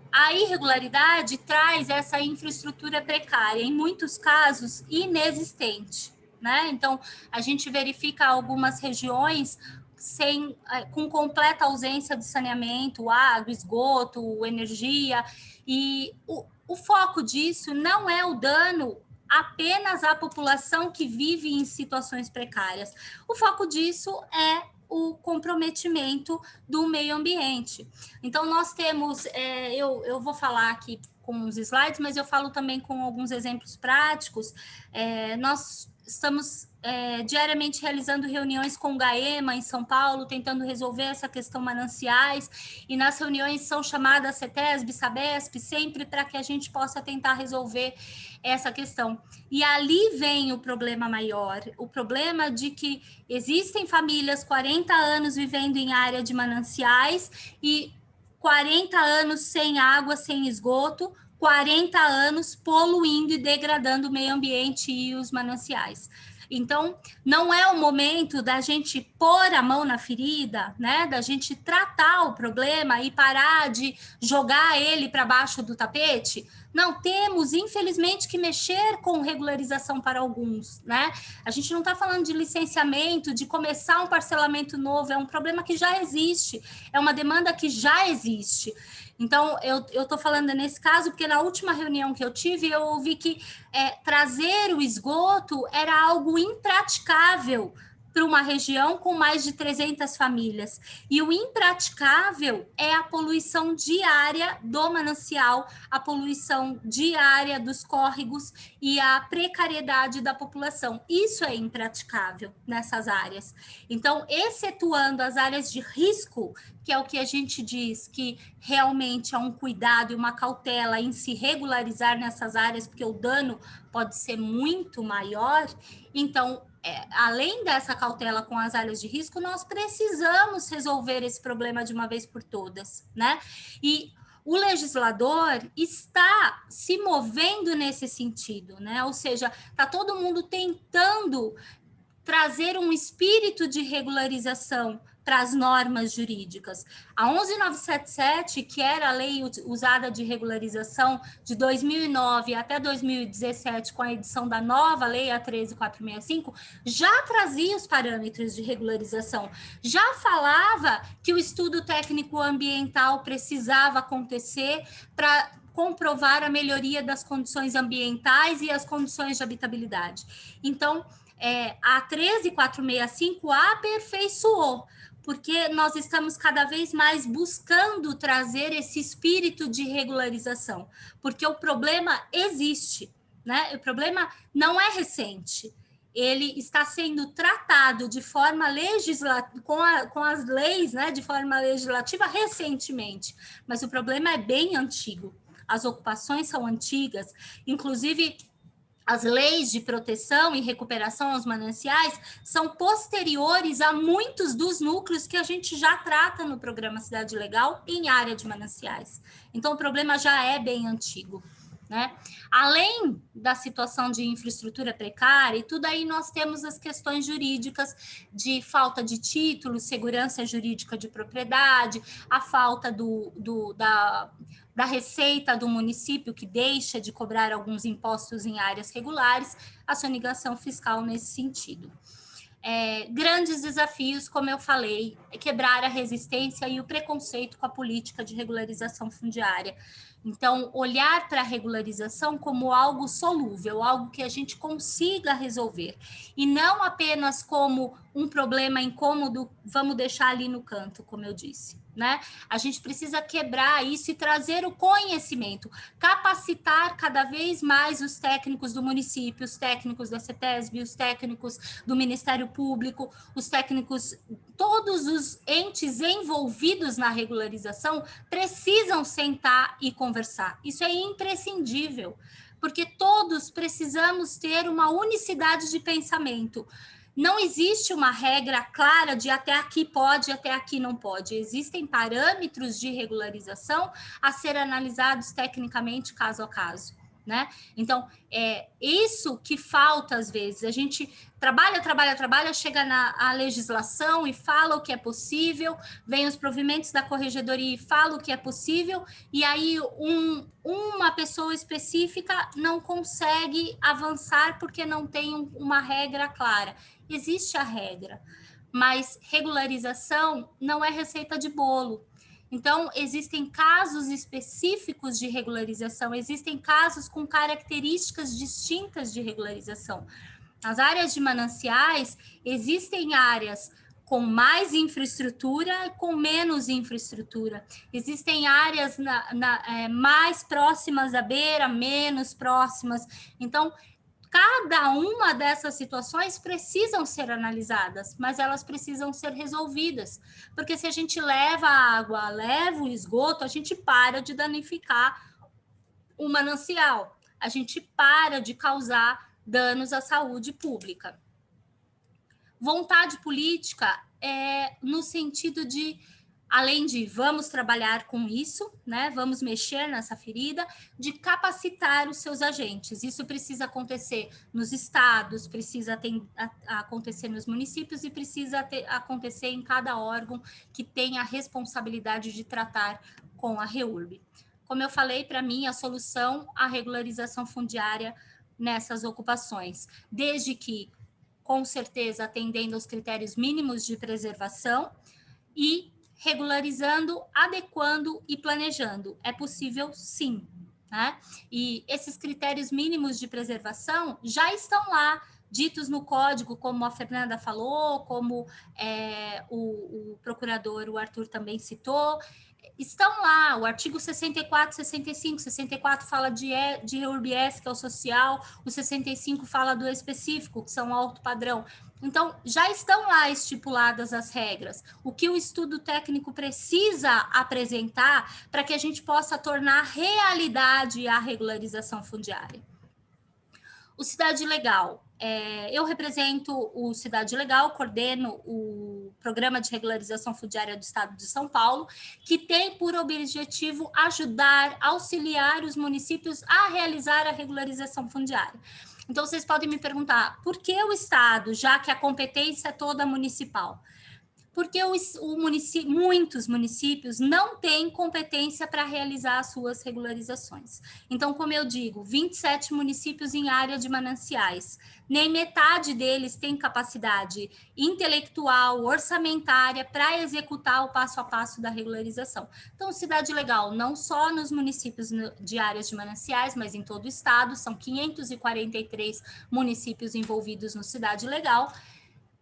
A irregularidade traz essa infraestrutura precária, em muitos casos inexistente, né? Então, a gente verifica algumas regiões com completa ausência de saneamento, água, esgoto, energia, e o foco disso não é o dano apenas à população que vive em situações precárias. O foco disso é o comprometimento do meio ambiente. Então, nós temos, eu vou falar aqui com uns slides, mas eu falo também com alguns exemplos práticos. Nós estamos diariamente realizando reuniões com o GAEMA em São Paulo, tentando resolver essa questão mananciais, e nas reuniões são chamadas CETESB, SABESP, sempre para que a gente possa tentar resolver essa questão. E ali vem o problema maior, o problema de que existem famílias 40 anos vivendo em área de mananciais e 40 anos sem água, sem esgoto, 40 anos poluindo e degradando o meio ambiente e os mananciais. Então, não é o momento da gente pôr a mão na ferida, né? Da gente tratar o problema e parar de jogar ele para baixo do tapete. Não, temos, infelizmente, que mexer com regularização para alguns, né? A gente não está falando de licenciamento, de começar um parcelamento novo, é um problema que já existe, é uma demanda que já existe. Então, eu estou falando nesse caso, porque na última reunião que eu tive, eu ouvi que trazer o esgoto era algo impraticável para uma região com mais de 300 famílias. E o impraticável é a poluição diária do manancial, a poluição diária dos córregos e a precariedade da população. Isso é impraticável nessas áreas. Então, excetuando as áreas de risco, que é o que a gente diz que realmente é um cuidado e uma cautela em se regularizar nessas áreas, porque o dano pode ser muito maior. Então, além dessa cautela com as áreas de risco, nós precisamos resolver esse problema de uma vez por todas, né? E o legislador está se movendo nesse sentido, né? Ou seja, está todo mundo tentando trazer um espírito de regularização para as normas jurídicas. A 11977, que era a lei usada de regularização de 2009 até 2017, com a edição da nova lei, a 13465, já trazia os parâmetros de regularização, já falava que o estudo técnico ambiental precisava acontecer para comprovar a melhoria das condições ambientais e as condições de habitabilidade. Então, a 13465 aperfeiçoou, porque nós estamos cada vez mais buscando trazer esse espírito de regularização, porque o problema existe, né? O problema não é recente, ele está sendo tratado de forma legislativa, com as leis, né, de forma legislativa recentemente, mas o problema é bem antigo, as ocupações são antigas, inclusive as leis de proteção e recuperação aos mananciais são posteriores a muitos dos núcleos que a gente já trata no programa Cidade Legal em área de mananciais. Então, o problema já é bem antigo, né? Além da situação de infraestrutura precária e tudo aí, nós temos as questões jurídicas de falta de título, segurança jurídica de propriedade, a falta da receita do município, que deixa de cobrar alguns impostos em áreas regulares, a sonegação fiscal nesse sentido. Grandes desafios, como eu falei, é quebrar a resistência e o preconceito com a política de regularização fundiária. Então, olhar para a regularização como algo solúvel, algo que a gente consiga resolver, e não apenas como um problema incômodo, vamos deixar ali no canto, como eu disse, né? A gente precisa quebrar isso e trazer o conhecimento, capacitar cada vez mais os técnicos do município, os técnicos da CETESB, os técnicos do Ministério Público, os técnicos, todos os entes envolvidos na regularização precisam sentar e conversar. Isso é imprescindível, porque todos precisamos ter uma unicidade de pensamento. Não existe uma regra clara de até aqui pode, até aqui não pode. Existem parâmetros de regularização a ser analisados tecnicamente caso a caso, né? Então, é isso que falta às vezes. A gente trabalha, chega na legislação e fala o que é possível, vem os provimentos da corregedoria e fala o que é possível, e aí uma pessoa específica não consegue avançar porque não tem uma regra clara. Existe a regra, mas regularização não é receita de bolo. Então, existem casos específicos de regularização, existem casos com características distintas de regularização. Nas áreas de mananciais, existem áreas com mais infraestrutura e com menos infraestrutura. Existem áreas mais próximas à beira, menos próximas. Então, cada uma dessas situações precisam ser analisadas, mas elas precisam ser resolvidas. Porque se a gente leva a água, leva o esgoto, a gente para de danificar o manancial. A gente para de causar danos à saúde pública. Vontade política é no sentido de, além de vamos trabalhar com isso, né, vamos mexer nessa ferida, de capacitar os seus agentes. Isso precisa acontecer nos estados, precisa acontecer nos municípios e precisa acontecer em cada órgão que tem a responsabilidade de tratar com a REURB. Como eu falei, para mim, a solução à regularização fundiária nessas ocupações, desde que, com certeza, atendendo aos critérios mínimos de preservação e regularizando, adequando e planejando. É possível, sim, né? E esses critérios mínimos de preservação já estão lá, ditos no código, como a Fernanda falou, como o procurador, o Arthur, também citou. Estão lá, o artigo 64, 65, 64 fala de REURB-S, que é o social, o 65 fala do específico, que são alto padrão. Então, já estão lá estipuladas as regras. O que o estudo técnico precisa apresentar para que a gente possa tornar realidade a regularização fundiária. O Cidade Legal. Eu represento o Cidade Legal, coordeno o Programa de Regularização Fundiária do Estado de São Paulo, que tem por objetivo ajudar, auxiliar os municípios a realizar a regularização fundiária. Então, vocês podem me perguntar, por que o Estado, já que a competência é toda municipal? Porque muitos municípios não têm competência para realizar as suas regularizações. Então, como eu digo, 27 municípios em área de mananciais, nem metade deles tem capacidade intelectual, orçamentária para executar o passo a passo da regularização. Então, Cidade Legal, não só nos municípios de áreas de mananciais, mas em todo o estado, são 543 municípios envolvidos no Cidade Legal,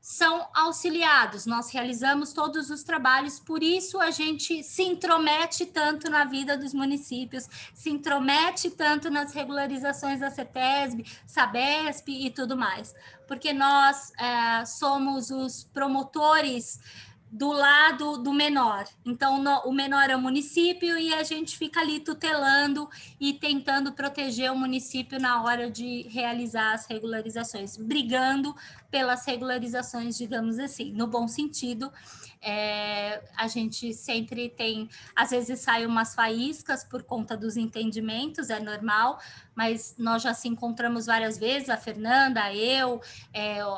são auxiliados, nós realizamos todos os trabalhos, por isso a gente se intromete tanto na vida dos municípios, se intromete tanto nas regularizações da CETESB, SABESP e tudo mais, porque nós somos os promotores do lado do menor. Então, o menor é o município e a gente fica ali tutelando e tentando proteger o município na hora de realizar as regularizações, brigando pelas regularizações, digamos assim, no bom sentido. A gente sempre tem, às vezes saem umas faíscas por conta dos entendimentos, é normal, mas nós já se encontramos várias vezes, a Fernanda, eu,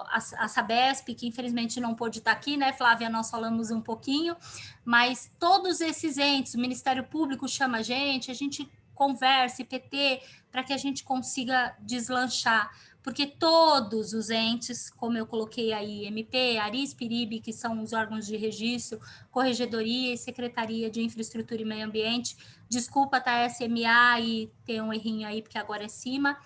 a Sabesp, que infelizmente não pôde estar aqui, né, Flávia, nós falamos um pouquinho, mas todos esses entes, o Ministério Público chama a gente conversa, IPT, para que a gente consiga deslanchar, porque todos os entes, como eu coloquei aí, MP, ARISP, IRIB, que são os órgãos de registro, Corregedoria e Secretaria de Infraestrutura e Meio Ambiente, desculpa, tá, SMA, e tem um errinho aí, porque agora é cima,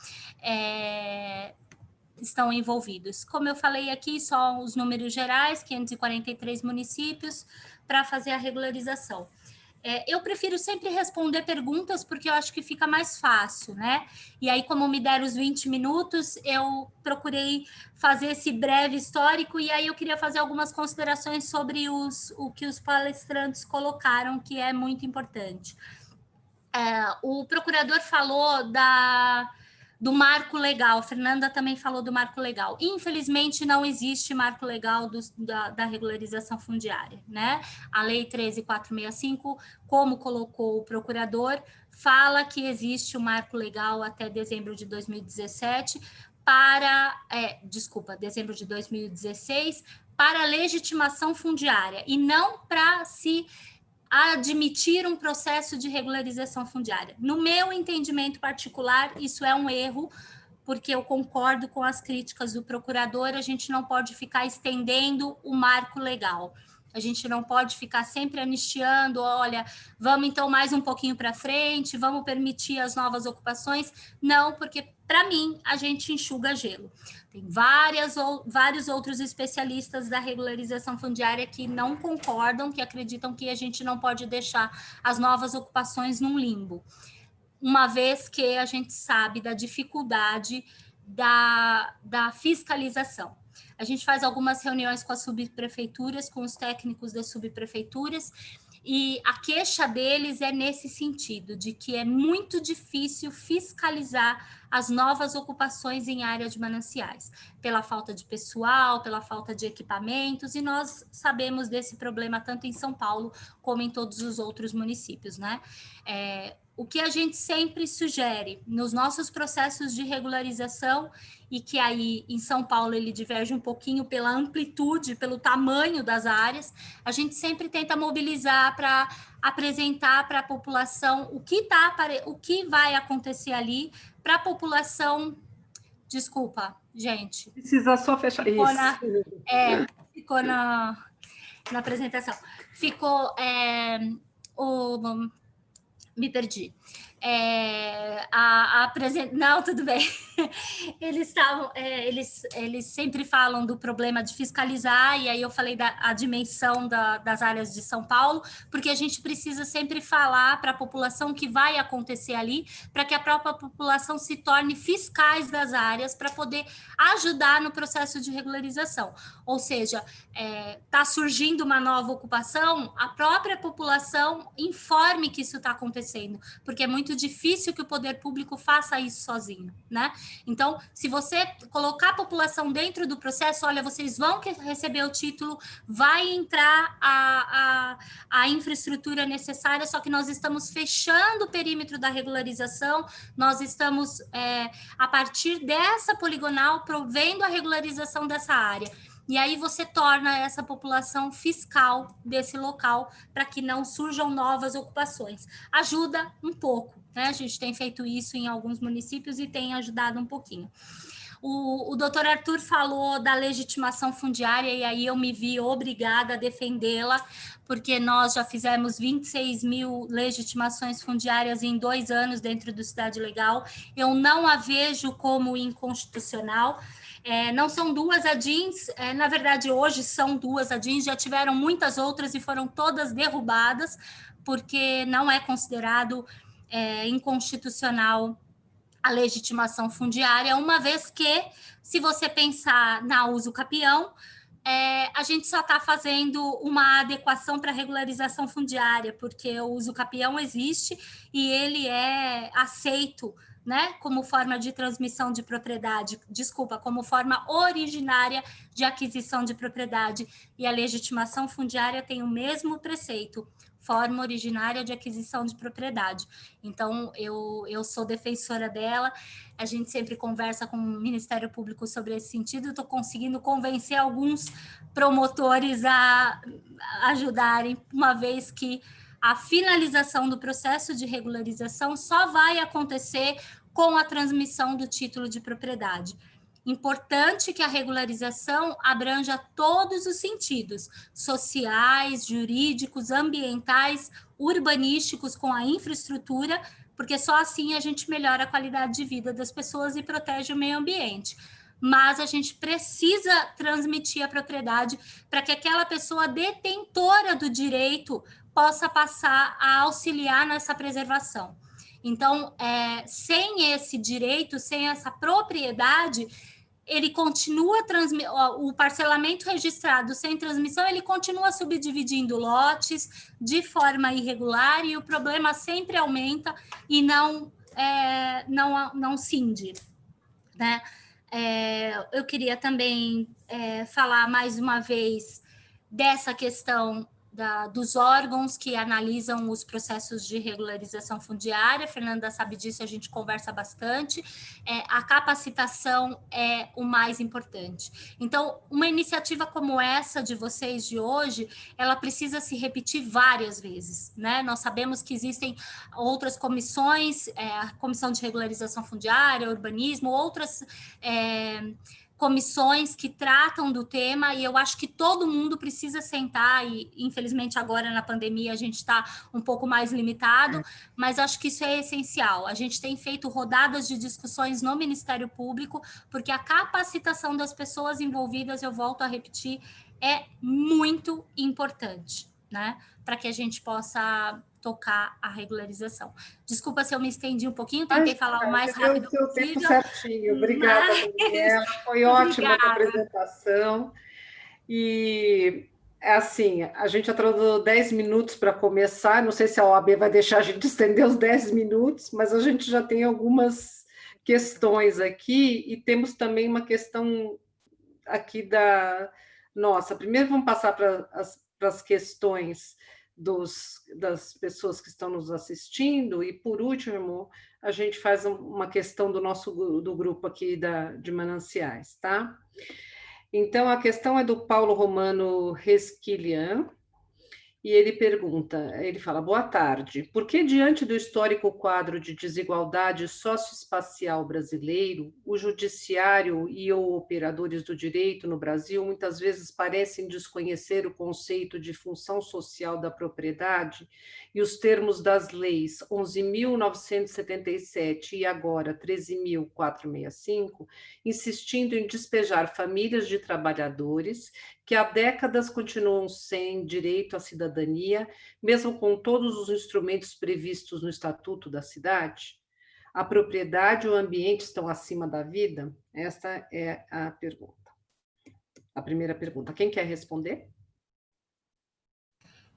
estão envolvidos. Como eu falei aqui, só os números gerais, 543 municípios, para fazer a regularização. Eu prefiro sempre responder perguntas, porque eu acho que fica mais fácil, né? E aí, como me deram os 20 minutos, eu procurei fazer esse breve histórico, e aí eu queria fazer algumas considerações sobre o que os palestrantes colocaram, que é muito importante. O procurador falou do marco legal, a Fernanda também falou do marco legal. Infelizmente, não existe marco legal da regularização fundiária, né? A Lei 13.465, como colocou o procurador, fala que existe o marco legal até dezembro de 2017 dezembro de 2016, para legitimação fundiária, e não para se admitir um processo de regularização fundiária. No meu entendimento particular, isso é um erro, porque eu concordo com as críticas do procurador, a gente não pode ficar estendendo o marco legal. A gente não pode ficar sempre anistiando, olha, vamos então mais um pouquinho para frente, vamos permitir as novas ocupações. Não, porque, para mim, a gente enxuga gelo. Tem vários outros especialistas da regularização fundiária que não concordam, que acreditam que a gente não pode deixar as novas ocupações num limbo, uma vez que a gente sabe da dificuldade da fiscalização. A gente faz algumas reuniões com as subprefeituras, com os técnicos das subprefeituras, e a queixa deles é nesse sentido, de que é muito difícil fiscalizar as novas ocupações em área de mananciais, pela falta de pessoal, pela falta de equipamentos, e nós sabemos desse problema tanto em São Paulo como em todos os outros municípios, né? O que a gente sempre sugere nos nossos processos de regularização, e que aí em São Paulo ele diverge um pouquinho pela amplitude, pelo tamanho das áreas, a gente sempre tenta mobilizar para apresentar para a população o que vai acontecer ali, para a população. Desculpa, gente. Precisa só fechar isso. Ficou na apresentação. Me perdi. Não, tudo bem. Eles sempre falam do problema de fiscalizar, e aí eu falei a dimensão das áreas de São Paulo, porque a gente precisa sempre falar para a população o que vai acontecer ali, para que a própria população se torne fiscais das áreas, para poder ajudar no processo de regularização. Ou seja, está surgindo uma nova ocupação, a própria população informe que isso está acontecendo, porque é muito difícil que o poder público faça isso sozinho, né? Então, se você colocar a população dentro do processo, olha, vocês vão receber o título, vai entrar a infraestrutura necessária, só que nós estamos fechando o perímetro da regularização, nós estamos, a partir dessa poligonal, provendo a regularização dessa área. E aí você torna essa população fiscal desse local para que não surjam novas ocupações. Ajuda um pouco, né? A gente tem feito isso em alguns municípios e tem ajudado um pouquinho. O doutor Arthur falou da legitimação fundiária, e aí eu me vi obrigada a defendê-la, porque nós já fizemos 26 mil legitimações fundiárias em 2 anos dentro do Cidade Legal. Eu não a vejo como inconstitucional. Não são 2 ADINs, na verdade hoje são 2 ADINs, já tiveram muitas outras e foram todas derrubadas, porque não é considerado inconstitucional a legitimação fundiária, uma vez que, se você pensar na uso capião, a gente só está fazendo uma adequação para regularização fundiária, porque o uso capião existe e ele é aceito, né, como forma de transmissão de propriedade, como forma originária de aquisição de propriedade, e a legitimação fundiária tem o mesmo preceito, forma originária de aquisição de propriedade. Então, eu sou defensora dela, a gente sempre conversa com o Ministério Público sobre esse sentido, estou conseguindo convencer alguns promotores a ajudarem, uma vez que a finalização do processo de regularização só vai acontecer com a transmissão do título de propriedade. Importante que a regularização abranja todos os sentidos, sociais, jurídicos, ambientais, urbanísticos, com a infraestrutura, porque só assim a gente melhora a qualidade de vida das pessoas e protege o meio ambiente. mas a gente precisa transmitir a propriedade para que aquela pessoa detentora do direito possa passar a auxiliar nessa preservação. Então, sem esse direito, sem essa propriedade, ele continua o parcelamento registrado sem transmissão, ele continua subdividindo lotes de forma irregular e o problema sempre aumenta e não cinde, né? Eu queria também falar mais uma vez dessa questão dos órgãos que analisam os processos de regularização fundiária. A Fernanda sabe disso, a gente conversa bastante. A capacitação é o mais importante. Então, uma iniciativa como essa de vocês de hoje, ela precisa se repetir várias vezes, né? Nós sabemos que existem outras comissões, a Comissão de Regularização Fundiária, Urbanismo, outras comissões que tratam do tema, e eu acho que todo mundo precisa sentar, e infelizmente agora na pandemia a gente está um pouco mais limitado, mas acho que isso é essencial. A gente tem feito rodadas de discussões no Ministério Público, porque a capacitação das pessoas envolvidas, eu volto a repetir, é muito importante, né? Para que a gente possa tocar a regularização. Desculpa se eu me estendi um pouquinho, tentei falar o mais rápido possível. O tempo certinho. Obrigada, Daniela. Foi ótima a apresentação. E, assim, a já atrasou 10 minutos para começar. Não sei se a OAB vai deixar a gente estender os 10 minutos, mas a gente já tem algumas questões aqui e temos também uma questão aqui da nossa. Primeiro vamos passar para as questões das pessoas que estão nos assistindo, e por último a gente faz uma questão do grupo aqui de Mananciais, tá? Então a questão é do Paulo Romano Resquilian, e ele fala: boa tarde, por que diante do histórico quadro de desigualdade socioespacial brasileiro, o judiciário e ou operadores do direito no Brasil muitas vezes parecem desconhecer o conceito de função social da propriedade e os termos das leis 11.977 e agora 13.465, insistindo em despejar famílias de trabalhadores que há décadas continuam sem direito à cidadania, mesmo com todos os instrumentos previstos no Estatuto da Cidade? A propriedade e o ambiente estão acima da vida? Esta é a pergunta. A primeira pergunta. Quem quer responder?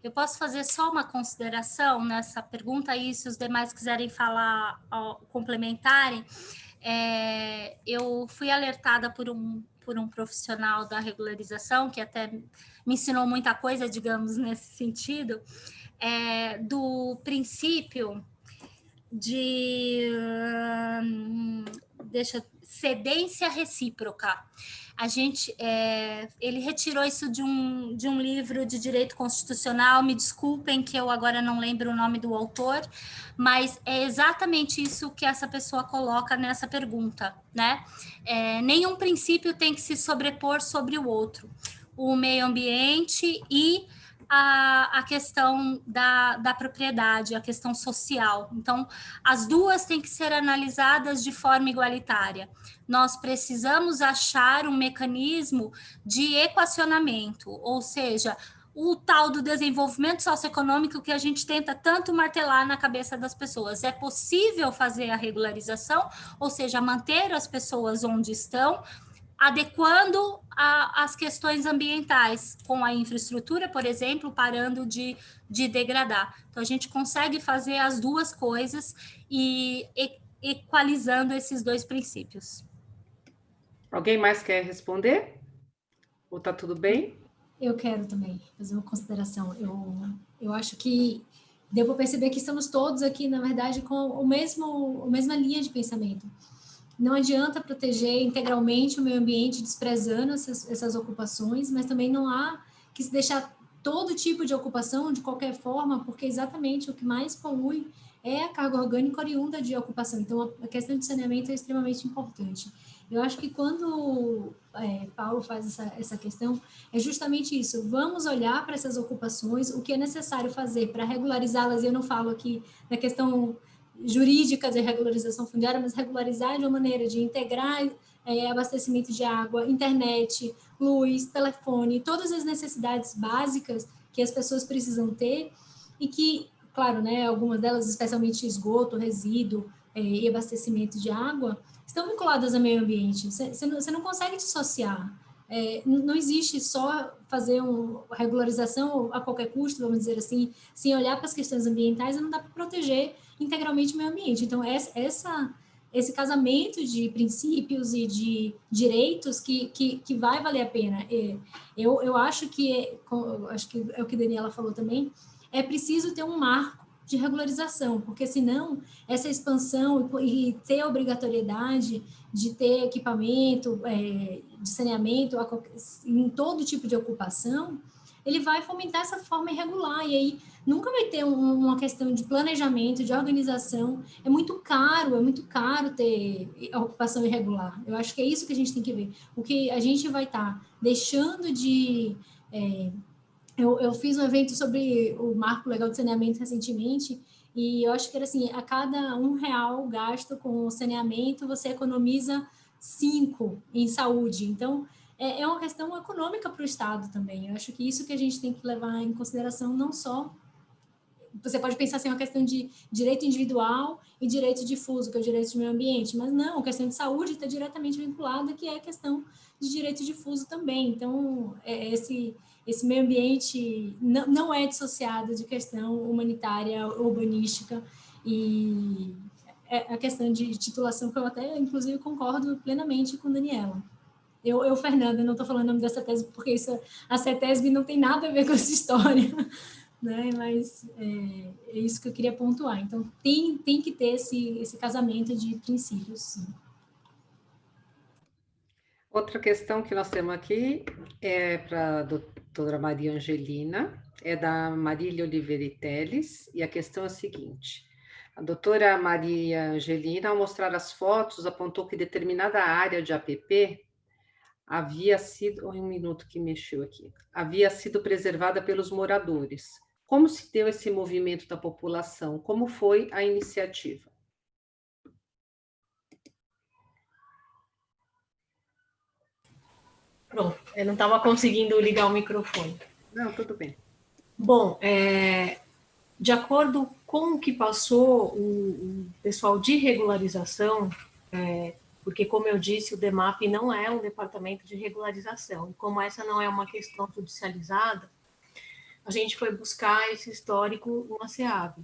Eu posso fazer só uma consideração nessa pergunta, e se os demais quiserem falar, complementarem. Eu fui alertada por um profissional da regularização, que até me ensinou muita coisa, digamos, nesse sentido, do princípio de cedência recíproca. Ele retirou isso de um livro de direito constitucional, me desculpem que eu agora não lembro o nome do autor, mas é exatamente isso que essa pessoa coloca nessa pergunta, né? Nenhum princípio tem que se sobrepor sobre o outro. O meio ambiente e a questão da propriedade, a questão social. Então, as duas têm que ser analisadas de forma igualitária. Nós precisamos achar um mecanismo de equacionamento, ou seja, o tal do desenvolvimento socioeconômico que a gente tenta tanto martelar na cabeça das pessoas. É possível fazer a regularização, ou seja, manter as pessoas onde estão, adequando as questões ambientais, com a infraestrutura, por exemplo, parando de degradar. Então, a gente consegue fazer as duas coisas e equalizando esses dois princípios. Alguém mais quer responder? Ou está tudo bem? Eu quero também fazer uma consideração. Eu acho que deu para perceber que estamos todos aqui, na verdade, com a mesma linha de pensamento. Não adianta proteger integralmente o meio ambiente desprezando essas ocupações, mas também não há que se deixar todo tipo de ocupação de qualquer forma, porque exatamente o que mais polui é a carga orgânica oriunda de ocupação. Então, a questão de saneamento é extremamente importante. Eu acho que quando Paulo faz essa questão, é justamente isso. Vamos olhar para essas ocupações, o que é necessário fazer para regularizá-las. Eu não falo aqui da questão jurídica de regularização fundiária, mas regularizar de uma maneira de integrar abastecimento de água, internet, luz, telefone, todas as necessidades básicas que as pessoas precisam ter e que, claro, né, algumas delas, especialmente esgoto, resíduo e abastecimento de água, estão vinculadas ao meio ambiente. Você não consegue dissociar. Não existe só fazer uma regularização a qualquer custo, vamos dizer assim, sem olhar para as questões ambientais, não dá para proteger integralmente o meio ambiente. Então, esse casamento de princípios e de direitos que vai valer a pena. Eu acho que é o que a Daniela falou também, é preciso ter um marco de regularização, porque senão essa expansão e ter a obrigatoriedade de ter equipamento de saneamento em todo tipo de ocupação, ele vai fomentar essa forma irregular, e aí nunca vai ter uma questão de planejamento, de organização. É muito caro ter a ocupação irregular. Eu acho que é isso que a gente tem que ver. O que a gente vai estar deixando de... Eu fiz um evento sobre o Marco Legal de Saneamento recentemente, e eu acho que era assim, a cada R$1 gasto com saneamento, você economiza 5 em saúde. Então, é uma questão econômica para o Estado também. Eu acho que isso que a gente tem que levar em consideração, não só... Você pode pensar assim, uma questão de direito individual e direito difuso, que é o direito de meio ambiente, mas não, a questão de saúde está diretamente vinculada, que é a questão de direito difuso também. Então, esse meio ambiente não é dissociado de questão humanitária, urbanística, e a questão de titulação, que eu até, inclusive, concordo plenamente com Daniela. Fernanda, não estou falando o nome da CETESB, porque a CETESB não tem nada a ver com essa história, né? Mas é isso que eu queria pontuar. Então, tem que ter esse casamento de princípios, sim. Outra questão que nós temos aqui é para a doutora Maria Angelina, é da Marília Oliveira Teles, e a questão é a seguinte: a doutora Maria Angelina, ao mostrar as fotos, apontou que determinada área de APP havia sido... Um minuto que mexeu aqui. Havia sido preservada pelos moradores. Como se deu esse movimento da população? Como foi a iniciativa? Pronto, eu não estava conseguindo ligar o microfone. Não, tudo bem. Bom, de acordo com o que passou o pessoal de regularização, porque, como eu disse, o DEMAP não é um departamento de regularização, e como essa não é uma questão judicializada, a gente foi buscar esse histórico no SEAB.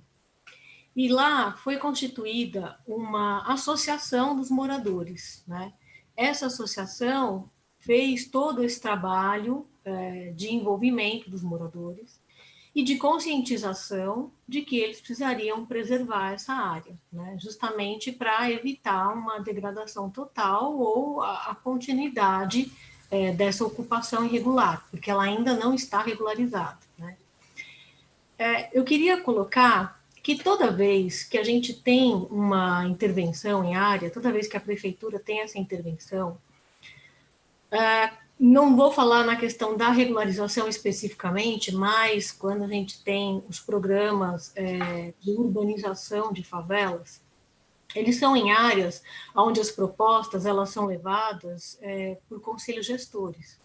E lá foi constituída uma associação dos moradores, né? Essa associação fez todo esse trabalho de envolvimento dos moradores e de conscientização de que eles precisariam preservar essa área, né? Justamente para evitar uma degradação total ou a continuidade dessa ocupação irregular, porque ela ainda não está regularizada, né? Eu queria colocar que toda vez que a gente tem uma intervenção em área, toda vez que a prefeitura tem essa intervenção, não vou falar na questão da regularização especificamente, mas quando a gente tem os programas de urbanização de favelas, eles são em áreas onde as propostas elas são levadas por conselhos gestores.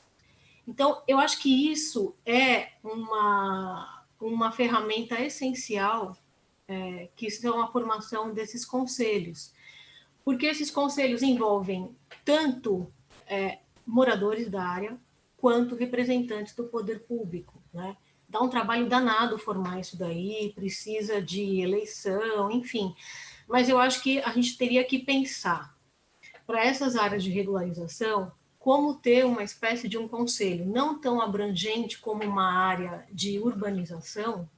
Então, eu acho que isso é uma ferramenta essencial, que são a formação desses conselhos, porque esses conselhos envolvem tanto moradores da área, quanto representantes do poder público, né? Dá um trabalho danado formar isso daí, precisa de eleição, enfim. Mas eu acho que a gente teria que pensar, para essas áreas de regularização, como ter uma espécie de um conselho, não tão abrangente como uma área de urbanização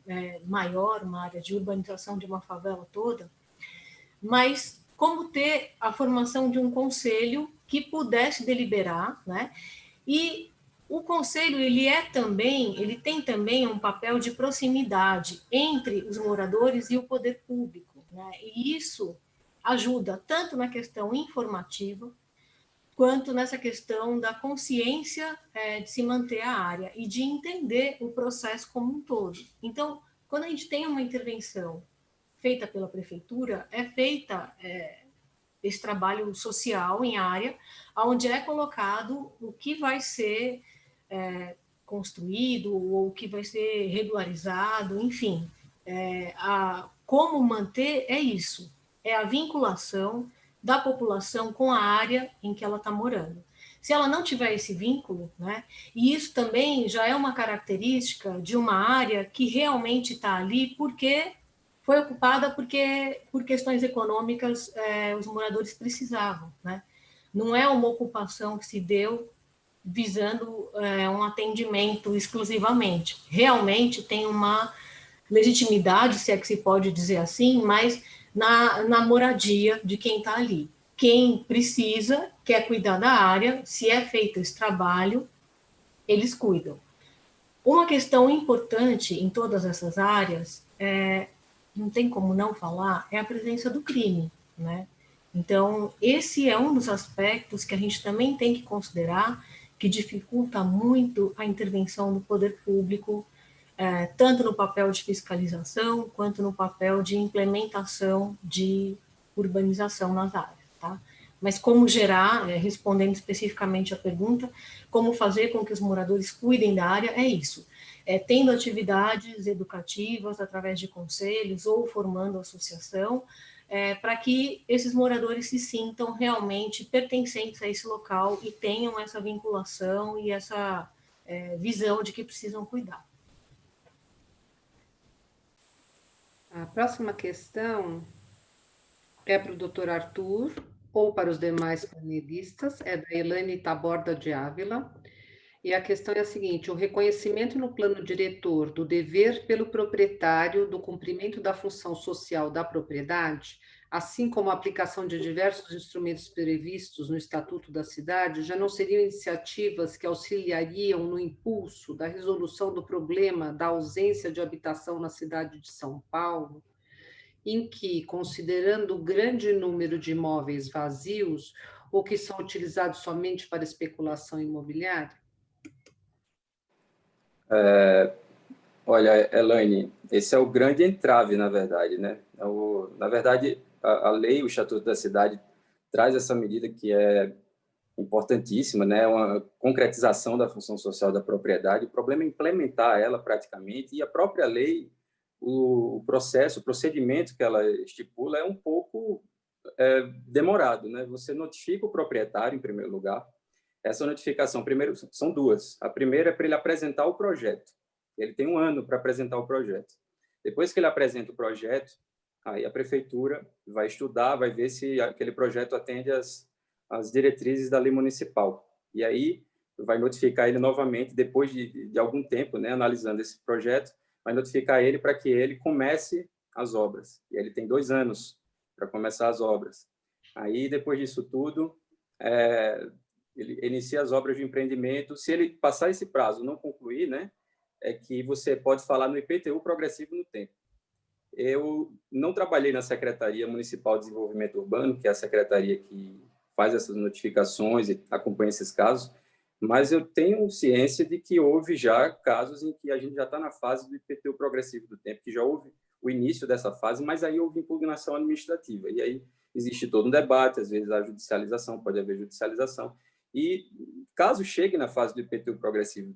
maior, uma área de urbanização de uma favela toda, mas como ter a formação de um conselho que pudesse deliberar, né? E o conselho ele tem também um papel de proximidade entre os moradores e o poder público, né? E isso ajuda tanto na questão informativa quanto nessa questão da consciência de se manter a área e de entender o processo como um todo. Então, quando a gente tem uma intervenção feita pela prefeitura, é feita esse trabalho social em área, onde é colocado o que vai ser construído ou o que vai ser regularizado, enfim. Como manter é isso, é a vinculação da população com a área em que ela está morando. Se ela não tiver esse vínculo, né, e isso também já é uma característica de uma área que realmente está ali porque foi ocupada por questões econômicas, os moradores precisavam, né? Não é uma ocupação que se deu visando um atendimento exclusivamente. Realmente tem uma legitimidade, se é que se pode dizer assim, mas na moradia de quem está ali. Quem precisa, quer cuidar da área, se é feito esse trabalho, eles cuidam. Uma questão importante em todas essas áreas, não tem como não falar, é a presença do crime, né? Então, esse é um dos aspectos que a gente também tem que considerar, que dificulta muito a intervenção do poder público, tanto no papel de fiscalização, quanto no papel de implementação de urbanização nas áreas, tá? Mas como gerar, respondendo especificamente a pergunta, como fazer com que os moradores cuidem da área, é isso. Tendo atividades educativas através de conselhos ou formando associação, para que esses moradores se sintam realmente pertencentes a esse local e tenham essa vinculação e essa visão de que precisam cuidar. A próxima questão é para o Dr. Arthur ou para os demais panelistas, é da Elaine Taborda de Ávila, e a questão é a seguinte: o reconhecimento no plano diretor do dever pelo proprietário do cumprimento da função social da propriedade, assim como a aplicação de diversos instrumentos previstos no Estatuto da Cidade, já não seriam iniciativas que auxiliariam no impulso da resolução do problema da ausência de habitação na cidade de São Paulo, em que, considerando o grande número de imóveis vazios ou que são utilizados somente para especulação imobiliária? Olha, Elaine, esse é o grande entrave, na verdade, né? Na verdade, a lei, o Estatuto da Cidade, traz essa medida que é importantíssima, né? Uma concretização da função social da propriedade. O problema é implementar ela praticamente, e a própria lei, o processo, o procedimento que ela estipula é um pouco demorado, né? Você notifica o proprietário, em primeiro lugar. Essa notificação, primeiro, são duas. A primeira é para ele apresentar o projeto. Ele tem 1 ano para apresentar o projeto. Depois que ele apresenta o projeto, aí a prefeitura vai estudar, vai ver se aquele projeto atende às diretrizes da lei municipal. E aí vai notificar ele novamente, depois de algum tempo, né, analisando esse projeto, vai notificar ele para que ele comece as obras. E ele tem 2 anos para começar as obras. Aí, depois disso tudo, ele inicia as obras de empreendimento. Se ele passar esse prazo, não concluir, né, é que você pode falar no IPTU progressivo no tempo. Eu não trabalhei na Secretaria Municipal de Desenvolvimento Urbano, que é a secretaria que faz essas notificações e acompanha esses casos, mas eu tenho ciência de que houve já casos em que a gente já está na fase do IPTU progressivo do tempo, que já houve o início dessa fase, mas aí houve impugnação administrativa, e aí existe todo um debate, às vezes há judicialização, pode haver judicialização, e caso chegue na fase do IPTU progressivo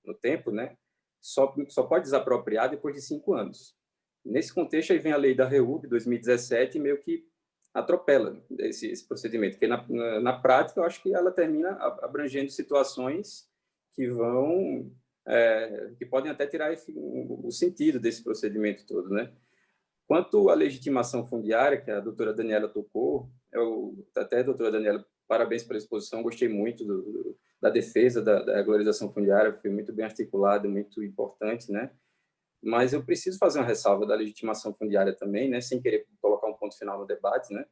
no tempo, né, só pode desapropriar depois de 5 anos. Nesse contexto, aí vem a lei da REUB, 2017, e meio que atropela esse procedimento, porque na prática eu acho que ela termina abrangendo situações que vão que podem até tirar o sentido desse procedimento todo, né? Quanto à legitimação fundiária, que a doutora Daniela tocou, até a doutora Daniela, parabéns pela exposição, gostei muito da defesa da regularização fundiária, foi muito bem articulada, muito importante, né? Mas eu preciso fazer uma ressalva da legitimação fundiária também, né, sem querer colocar um ponto final no debate, né,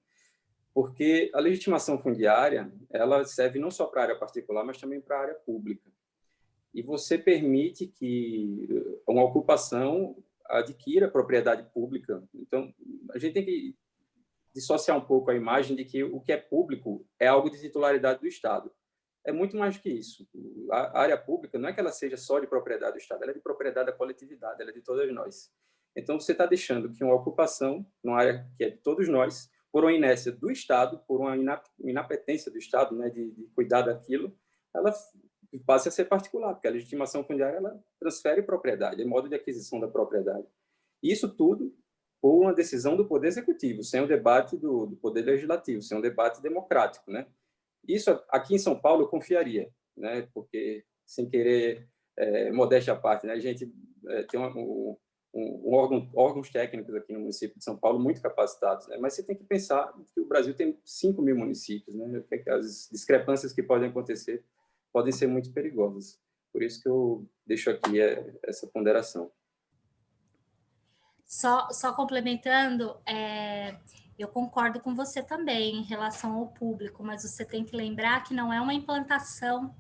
porque a legitimação fundiária, ela serve não só para a área particular, mas também para a área pública. E você permite que uma ocupação adquira propriedade pública. Então, a gente tem que dissociar um pouco a imagem de que o que é público é algo de titularidade do Estado. É muito mais do que isso. A área pública não é que ela seja só de propriedade do Estado, ela é de propriedade da coletividade, ela é de todos nós. Então, você está deixando que uma ocupação, numa área que é de todos nós, por uma inércia do Estado, por uma inapetência do Estado, né, de cuidar daquilo, ela passa a ser particular, porque a legitimação fundiária ela transfere propriedade, é modo de aquisição da propriedade. Isso tudo por uma decisão do Poder Executivo, sem o debate do Poder Legislativo, sem um debate democrático, né? Isso aqui em São Paulo eu confiaria, né? Porque, sem querer, modéstia à parte, né? A gente tem órgãos técnicos aqui no município de São Paulo muito capacitados, né? Mas você tem que pensar que o Brasil tem 5.000 municípios, né? As discrepâncias que podem acontecer podem ser muito perigosas. Por isso que eu deixo aqui essa ponderação. Só complementando, eu concordo com você também em relação ao público, mas você tem que lembrar que não é uma implantação.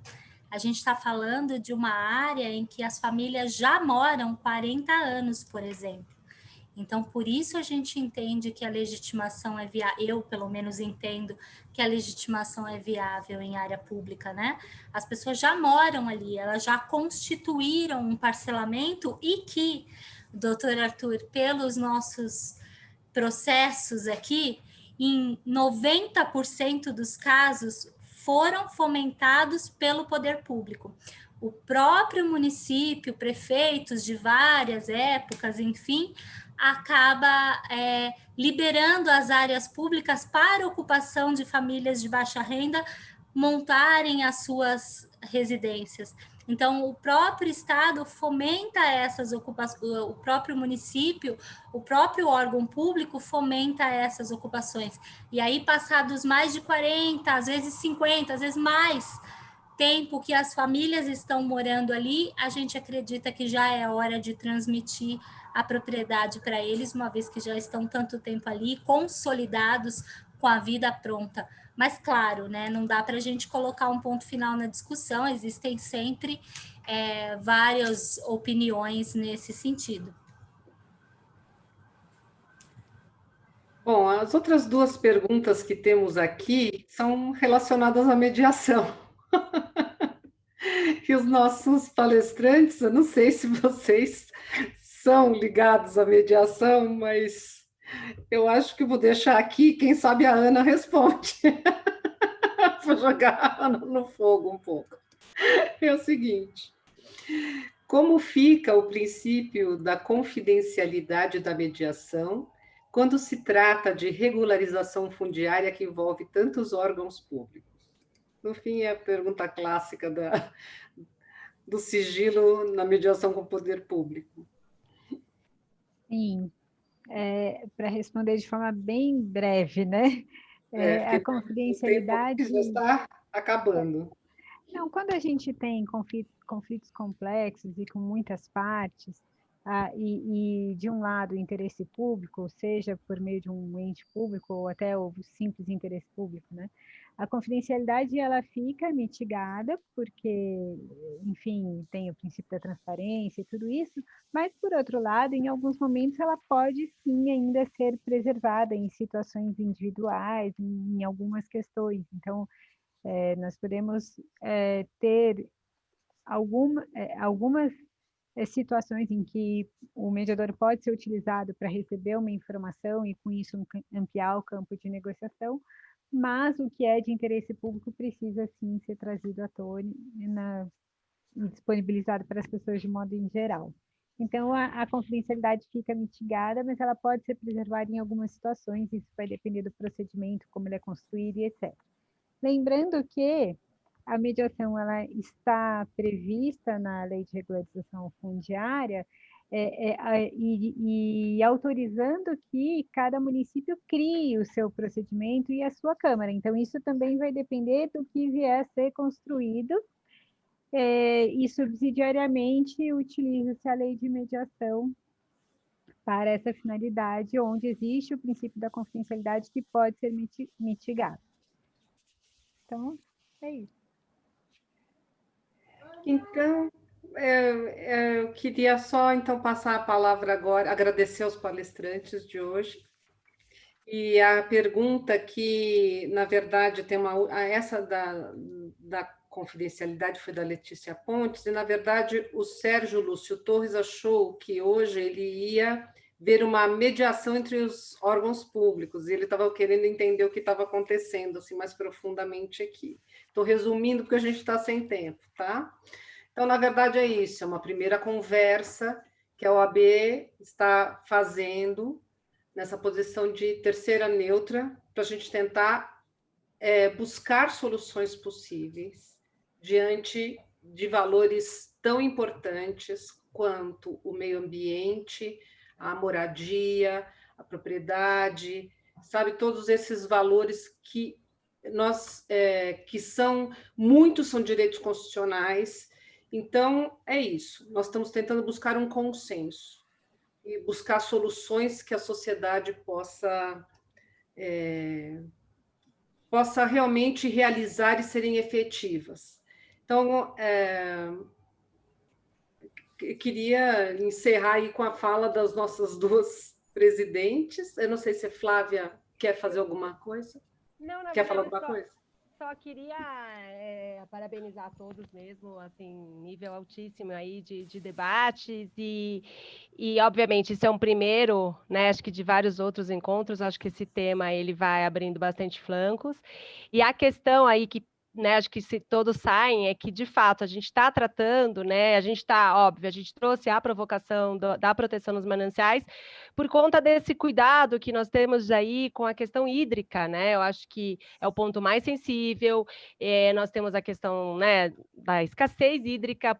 A gente está falando de uma área em que as famílias já moram 40 anos, por exemplo. Então, por isso a gente entende que a legitimação é viável, eu pelo menos entendo que a legitimação é viável em área pública, né? As pessoas já moram ali, elas já constituíram um parcelamento e que, doutor Arthur, pelos nossos processos aqui, em 90% dos casos, foram fomentados pelo poder público. O próprio município, prefeitos de várias épocas, enfim, acaba liberando as áreas públicas para ocupação de famílias de baixa renda montarem as suas residências. Então, o próprio Estado fomenta essas ocupações, o próprio município, o próprio órgão público fomenta essas ocupações. E aí, passados mais de 40, às vezes 50, às vezes mais tempo que as famílias estão morando ali, a gente acredita que já é hora de transmitir a propriedade para eles, uma vez que já estão tanto tempo ali, consolidados com a vida pronta. Mas, claro, né, não dá para a gente colocar um ponto final na discussão, existem sempre várias opiniões nesse sentido. Bom, as outras duas perguntas que temos aqui são relacionadas à mediação. E os nossos palestrantes, eu não sei se vocês são ligados à mediação, mas eu acho que vou deixar aqui, quem sabe a Ana responde. Vou jogar a Ana no fogo um pouco. É o seguinte: como fica o princípio da confidencialidade da mediação quando se trata de regularização fundiária que envolve tantos órgãos públicos? No fim, é a pergunta clássica do sigilo na mediação com o poder público. Sim, para responder de forma bem breve, né? A confidencialidade... O tempo já está acabando. Não, quando a gente tem conflitos complexos e com muitas partes, e de um lado o interesse público, seja por meio de um ente público ou até o simples interesse público, né? A confidencialidade ela fica mitigada porque, enfim, tem o princípio da transparência e tudo isso, mas por outro lado, em alguns momentos ela pode sim ainda ser preservada em situações individuais, em algumas questões. Então, nós podemos ter algumas situações em que o mediador pode ser utilizado para receber uma informação e, com isso, ampliar o campo de negociação, mas o que é de interesse público precisa, sim, ser trazido à tona e disponibilizado para as pessoas de modo em geral. Então, a confidencialidade fica mitigada, mas ela pode ser preservada em algumas situações, isso vai depender do procedimento, como ele é construído e etc. Lembrando que a mediação ela está prevista na Lei de Regularização Fundiária e autorizando que cada município crie o seu procedimento e a sua Câmara. Então, isso também vai depender do que vier a ser construído e subsidiariamente utiliza-se a Lei de Mediação para essa finalidade, onde existe o princípio da confidencialidade que pode ser mitigado. Então, é isso. Então, eu queria só então passar a palavra agora, agradecer aos palestrantes de hoje. E a pergunta que, na verdade, tem essa da confidencialidade foi da Letícia Pontes, e, na verdade, o Sérgio Lúcio Torres achou que hoje ele ia ver uma mediação entre os órgãos públicos, e ele estava querendo entender o que estava acontecendo, assim, mais profundamente aqui. Estou resumindo, porque a gente está sem tempo, tá? Então, na verdade, é isso, é uma primeira conversa que a OAB está fazendo nessa posição de terceira neutra, para a gente tentar buscar soluções possíveis diante de valores tão importantes quanto o meio ambiente, a moradia, a propriedade, sabe, todos esses valores que muitos são direitos constitucionais. Então, é isso, nós estamos tentando buscar um consenso e buscar soluções que a sociedade possa realmente realizar e serem efetivas. Então, eu queria encerrar aí com a fala das nossas duas presidentes. Eu não sei se a Flávia quer fazer alguma coisa. Não, quer falar alguma coisa? Só queria parabenizar a todos mesmo, assim, nível altíssimo aí de debates e, obviamente, isso é um primeiro, né, acho que de vários outros encontros, acho que esse tema, ele vai abrindo bastante flancos, e a questão aí que, né, acho que se todos saem, é que, de fato, a gente está tratando, né, a gente está, óbvio, a gente trouxe a provocação da proteção dos mananciais por conta desse cuidado que nós temos aí com a questão hídrica, né, eu acho que é o ponto mais sensível, nós temos a questão, né, da escassez hídrica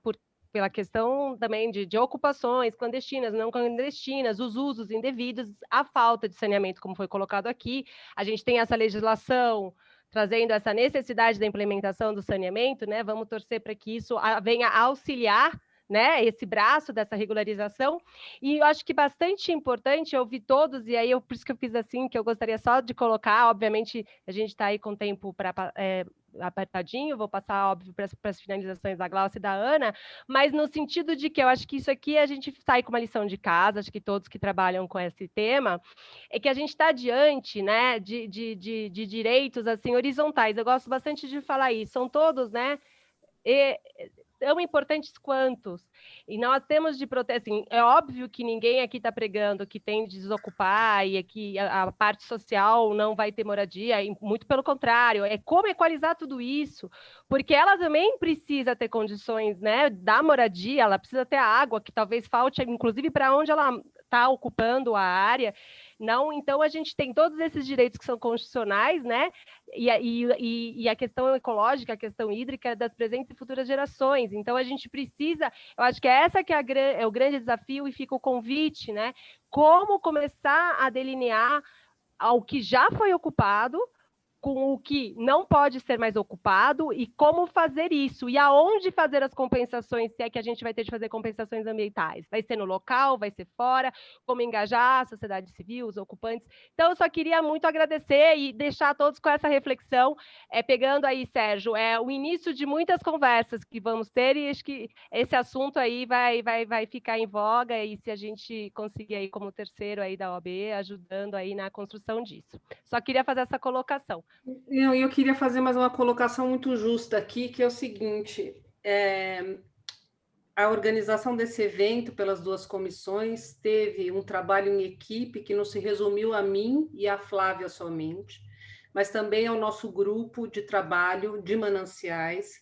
pela questão também de ocupações clandestinas, não clandestinas, os usos indevidos, a falta de saneamento, como foi colocado aqui, a gente tem essa legislação trazendo essa necessidade da implementação do saneamento, né? Vamos torcer para que isso venha auxiliar, né, esse braço dessa regularização, e eu acho que bastante importante, eu ouvi todos, e aí por isso que eu fiz assim, que eu gostaria só de colocar, obviamente, a gente está aí com o tempo apertadinho, vou passar, óbvio, para as finalizações da Glaucia e da Ana, mas no sentido de que eu acho que isso aqui a gente sai com uma lição de casa, acho que todos que trabalham com esse tema, é que a gente está diante, né, de direitos, assim, horizontais, eu gosto bastante de falar isso, são todos, né, tão importantes quantos, e nós temos de proteger, assim, é óbvio que ninguém aqui está pregando que tem de desocupar e que a parte social não vai ter moradia, e muito pelo contrário, é como equalizar tudo isso, porque ela também precisa ter condições, né, da moradia, ela precisa ter a água, que talvez falte, inclusive, para onde ela está ocupando a área. Não, então a gente tem todos esses direitos que são constitucionais, né? E a questão ecológica, a questão hídrica das presentes e futuras gerações. Então a gente precisa, eu acho que essa que é o grande desafio, e fica o convite, né? Como começar a delinear ao que já foi ocupado, com o que não pode ser mais ocupado, e como fazer isso, e aonde fazer as compensações, se é que a gente vai ter de fazer compensações ambientais. Vai ser no local, vai ser fora, como engajar a sociedade civil, os ocupantes. Então, eu só queria muito agradecer e deixar todos com essa reflexão, pegando aí, Sérgio, o início de muitas conversas que vamos ter, e acho que esse assunto aí vai ficar em voga, e se a gente conseguir aí como terceiro aí da OAB, ajudando aí na construção disso. Só queria fazer essa colocação. Eu queria fazer mais uma colocação muito justa aqui, que é o seguinte, a organização desse evento pelas duas comissões teve um trabalho em equipe que não se resumiu a mim e a Flávia somente, mas também ao nosso grupo de trabalho de mananciais,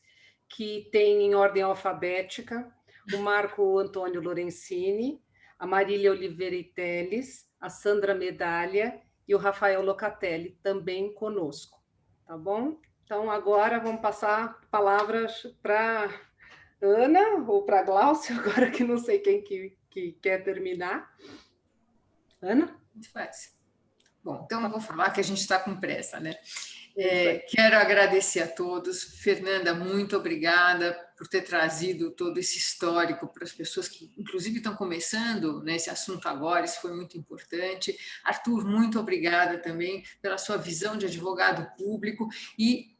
que tem em ordem alfabética o Marco Antônio Lorenzini, a Marília Oliveira Teles, a Sandra Medalha e o Rafael Locatelli, também conosco, tá bom? Então, agora vamos passar palavras para Ana ou para Glaucia, agora que não sei quem que quer terminar. Ana? Muito fácil. Bom, então eu vou falar que a gente está com pressa, né? Quero agradecer a todos. Fernanda, muito obrigada por ter trazido todo esse histórico para as pessoas que, inclusive, estão começando nesse assunto agora, isso foi muito importante. Arthur, muito obrigada também pela sua visão de advogado público e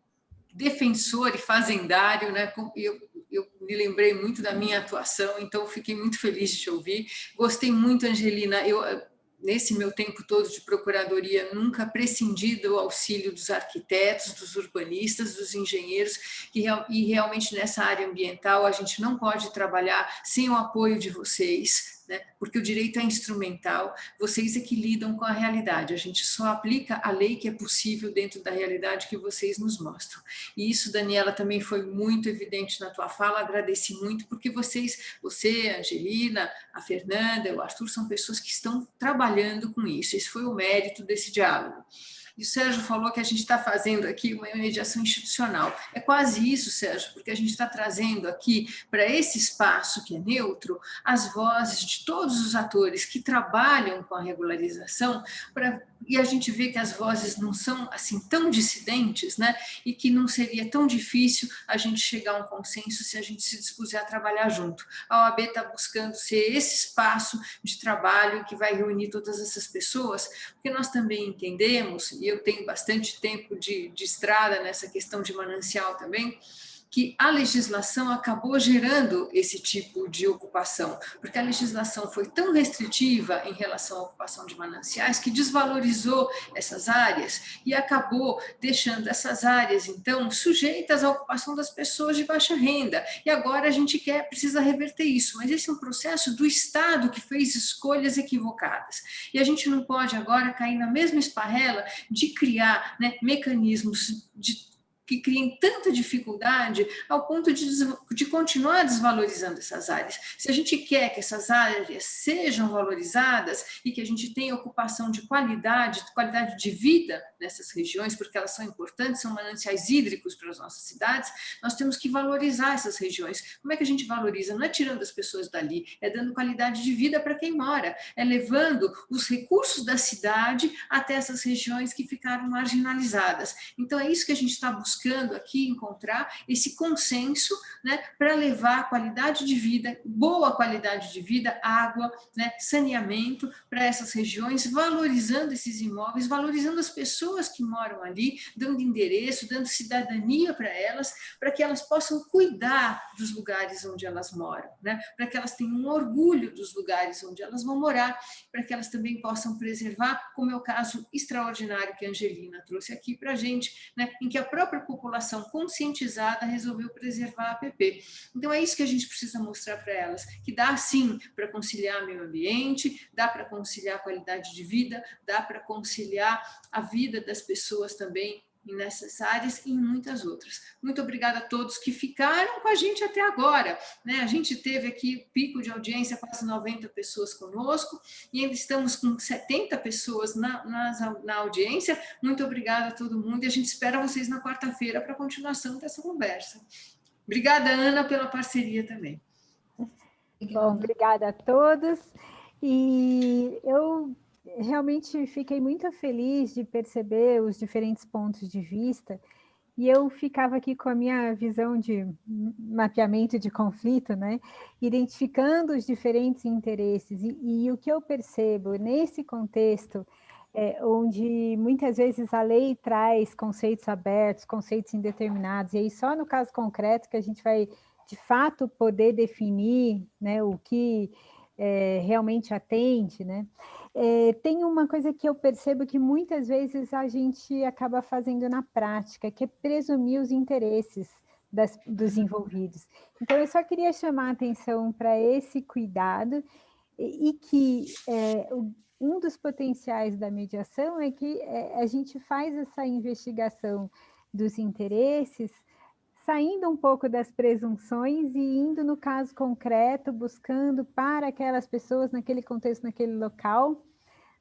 defensor e fazendário, né? Eu me lembrei muito da minha atuação, então fiquei muito feliz de te ouvir. Gostei muito, Angelina, nesse meu tempo todo de procuradoria, nunca prescindi do auxílio dos arquitetos, dos urbanistas, dos engenheiros, e realmente nessa área ambiental a gente não pode trabalhar sem o apoio de vocês, né? Porque o direito é instrumental, vocês é que lidam com a realidade, a gente só aplica a lei que é possível dentro da realidade que vocês nos mostram. E isso, Daniela, também foi muito evidente na tua fala, agradeci muito, porque você, a Angelina, a Fernanda, o Arthur, são pessoas que estão trabalhando com isso, esse foi o mérito desse diálogo. E o Sérgio falou que a gente está fazendo aqui uma mediação institucional. É quase isso, Sérgio, porque a gente está trazendo aqui para esse espaço que é neutro as vozes de todos os atores que trabalham com a regularização, e a gente vê que as vozes não são assim tão dissidentes, né? E que não seria tão difícil a gente chegar a um consenso se a gente se dispuser a trabalhar junto. A OAB está buscando ser esse espaço de trabalho que vai reunir todas essas pessoas, porque nós também entendemos, e eu tenho bastante tempo de estrada nessa questão de manancial também, que a legislação acabou gerando esse tipo de ocupação, porque a legislação foi tão restritiva em relação à ocupação de mananciais que desvalorizou essas áreas e acabou deixando essas áreas, então, sujeitas à ocupação das pessoas de baixa renda. E agora a gente precisa reverter isso, mas esse é um processo do Estado que fez escolhas equivocadas. E a gente não pode agora cair na mesma esparrela de criar, né, mecanismos que criem tanta dificuldade ao ponto de continuar desvalorizando essas áreas. Se a gente quer que essas áreas sejam valorizadas e que a gente tenha ocupação de qualidade de vida nessas regiões, porque elas são importantes, são mananciais hídricos para as nossas cidades, nós temos que valorizar essas regiões. Como é que a gente valoriza? Não é tirando as pessoas dali, é dando qualidade de vida para quem mora, é levando os recursos da cidade até essas regiões que ficaram marginalizadas. Então, é isso que a gente está buscando aqui, encontrar esse consenso, né, para levar qualidade de vida, boa qualidade de vida, água, né, saneamento para essas regiões, valorizando esses imóveis, valorizando as pessoas que moram ali, dando endereço, dando cidadania para que elas possam cuidar dos lugares onde elas moram, né, para que elas tenham um orgulho dos lugares onde elas vão morar, para que elas também possam preservar, como é o caso extraordinário que a Angelina trouxe aqui para a gente, né, em que a própria população conscientizada resolveu preservar a APP. Então, é isso que a gente precisa mostrar para elas, que dá, sim, para conciliar meio ambiente, dá para conciliar a qualidade de vida, dá para conciliar a vida das pessoas também nessas áreas e em muitas outras. Muito obrigada a todos que ficaram com a gente até agora, né? A gente teve aqui pico de audiência, quase 90 pessoas conosco, e ainda estamos com 70 pessoas na audiência. Muito obrigada a todo mundo, e a gente espera vocês na quarta-feira para a continuação dessa conversa. Obrigada, Ana, pela parceria também. Bom, obrigada a todos. E eu realmente fiquei muito feliz de perceber os diferentes pontos de vista, e eu ficava aqui com a minha visão de mapeamento de conflito, né? Identificando os diferentes interesses, e o que eu percebo nesse contexto, onde muitas vezes a lei traz conceitos abertos, conceitos indeterminados, e aí só no caso concreto que a gente vai, de fato, poder definir, né, o que realmente atende, né? Tem uma coisa que eu percebo que muitas vezes a gente acaba fazendo na prática, que é presumir os interesses dos envolvidos. Então, eu só queria chamar a atenção para esse cuidado, e que um dos potenciais da mediação é que a gente faz essa investigação dos interesses, saindo um pouco das presunções e indo no caso concreto, buscando para aquelas pessoas naquele contexto, naquele local,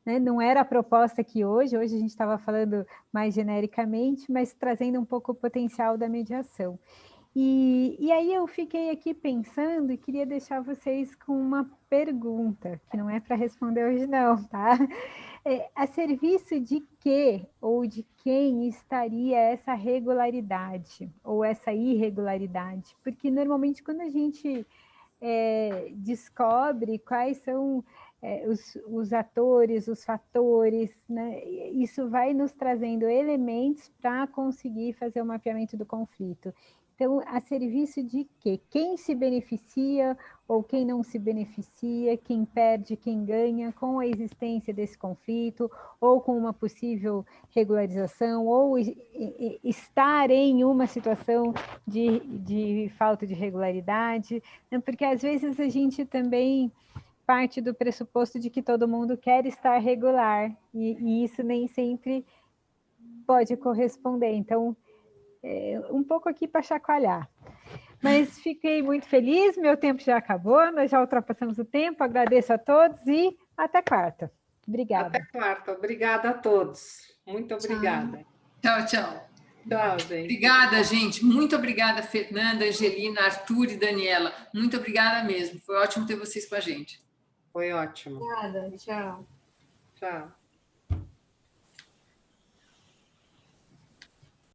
né? Não era a proposta aqui hoje a gente estava falando mais genericamente, mas trazendo um pouco o potencial da mediação. E aí eu fiquei aqui pensando e queria deixar vocês com uma pergunta, que não é para responder hoje não, tá? A serviço de que ou de quem estaria essa regularidade ou essa irregularidade? Porque normalmente quando a gente descobre quais são os atores, os fatores, né, isso vai nos trazendo elementos para conseguir fazer o mapeamento do conflito. Então, a serviço de quê? Quem se beneficia ou quem não se beneficia, quem perde, quem ganha com a existência desse conflito, ou com uma possível regularização, ou estar em uma situação de falta de regularidade, né? Porque às vezes a gente também parte do pressuposto de que todo mundo quer estar regular, e isso nem sempre pode corresponder. Então, um pouco aqui para chacoalhar. Mas fiquei muito feliz, meu tempo já acabou, nós já ultrapassamos o tempo, agradeço a todos e até quarta. Obrigada. Até quarta, obrigada a todos. Muito obrigada. Tchau, tchau. Tchau, gente. Obrigada, gente. Muito obrigada, Fernanda, Angelina, Arthur e Daniela. Muito obrigada mesmo. Foi ótimo ter vocês com a gente. Foi ótimo. Obrigada, tchau. Tchau.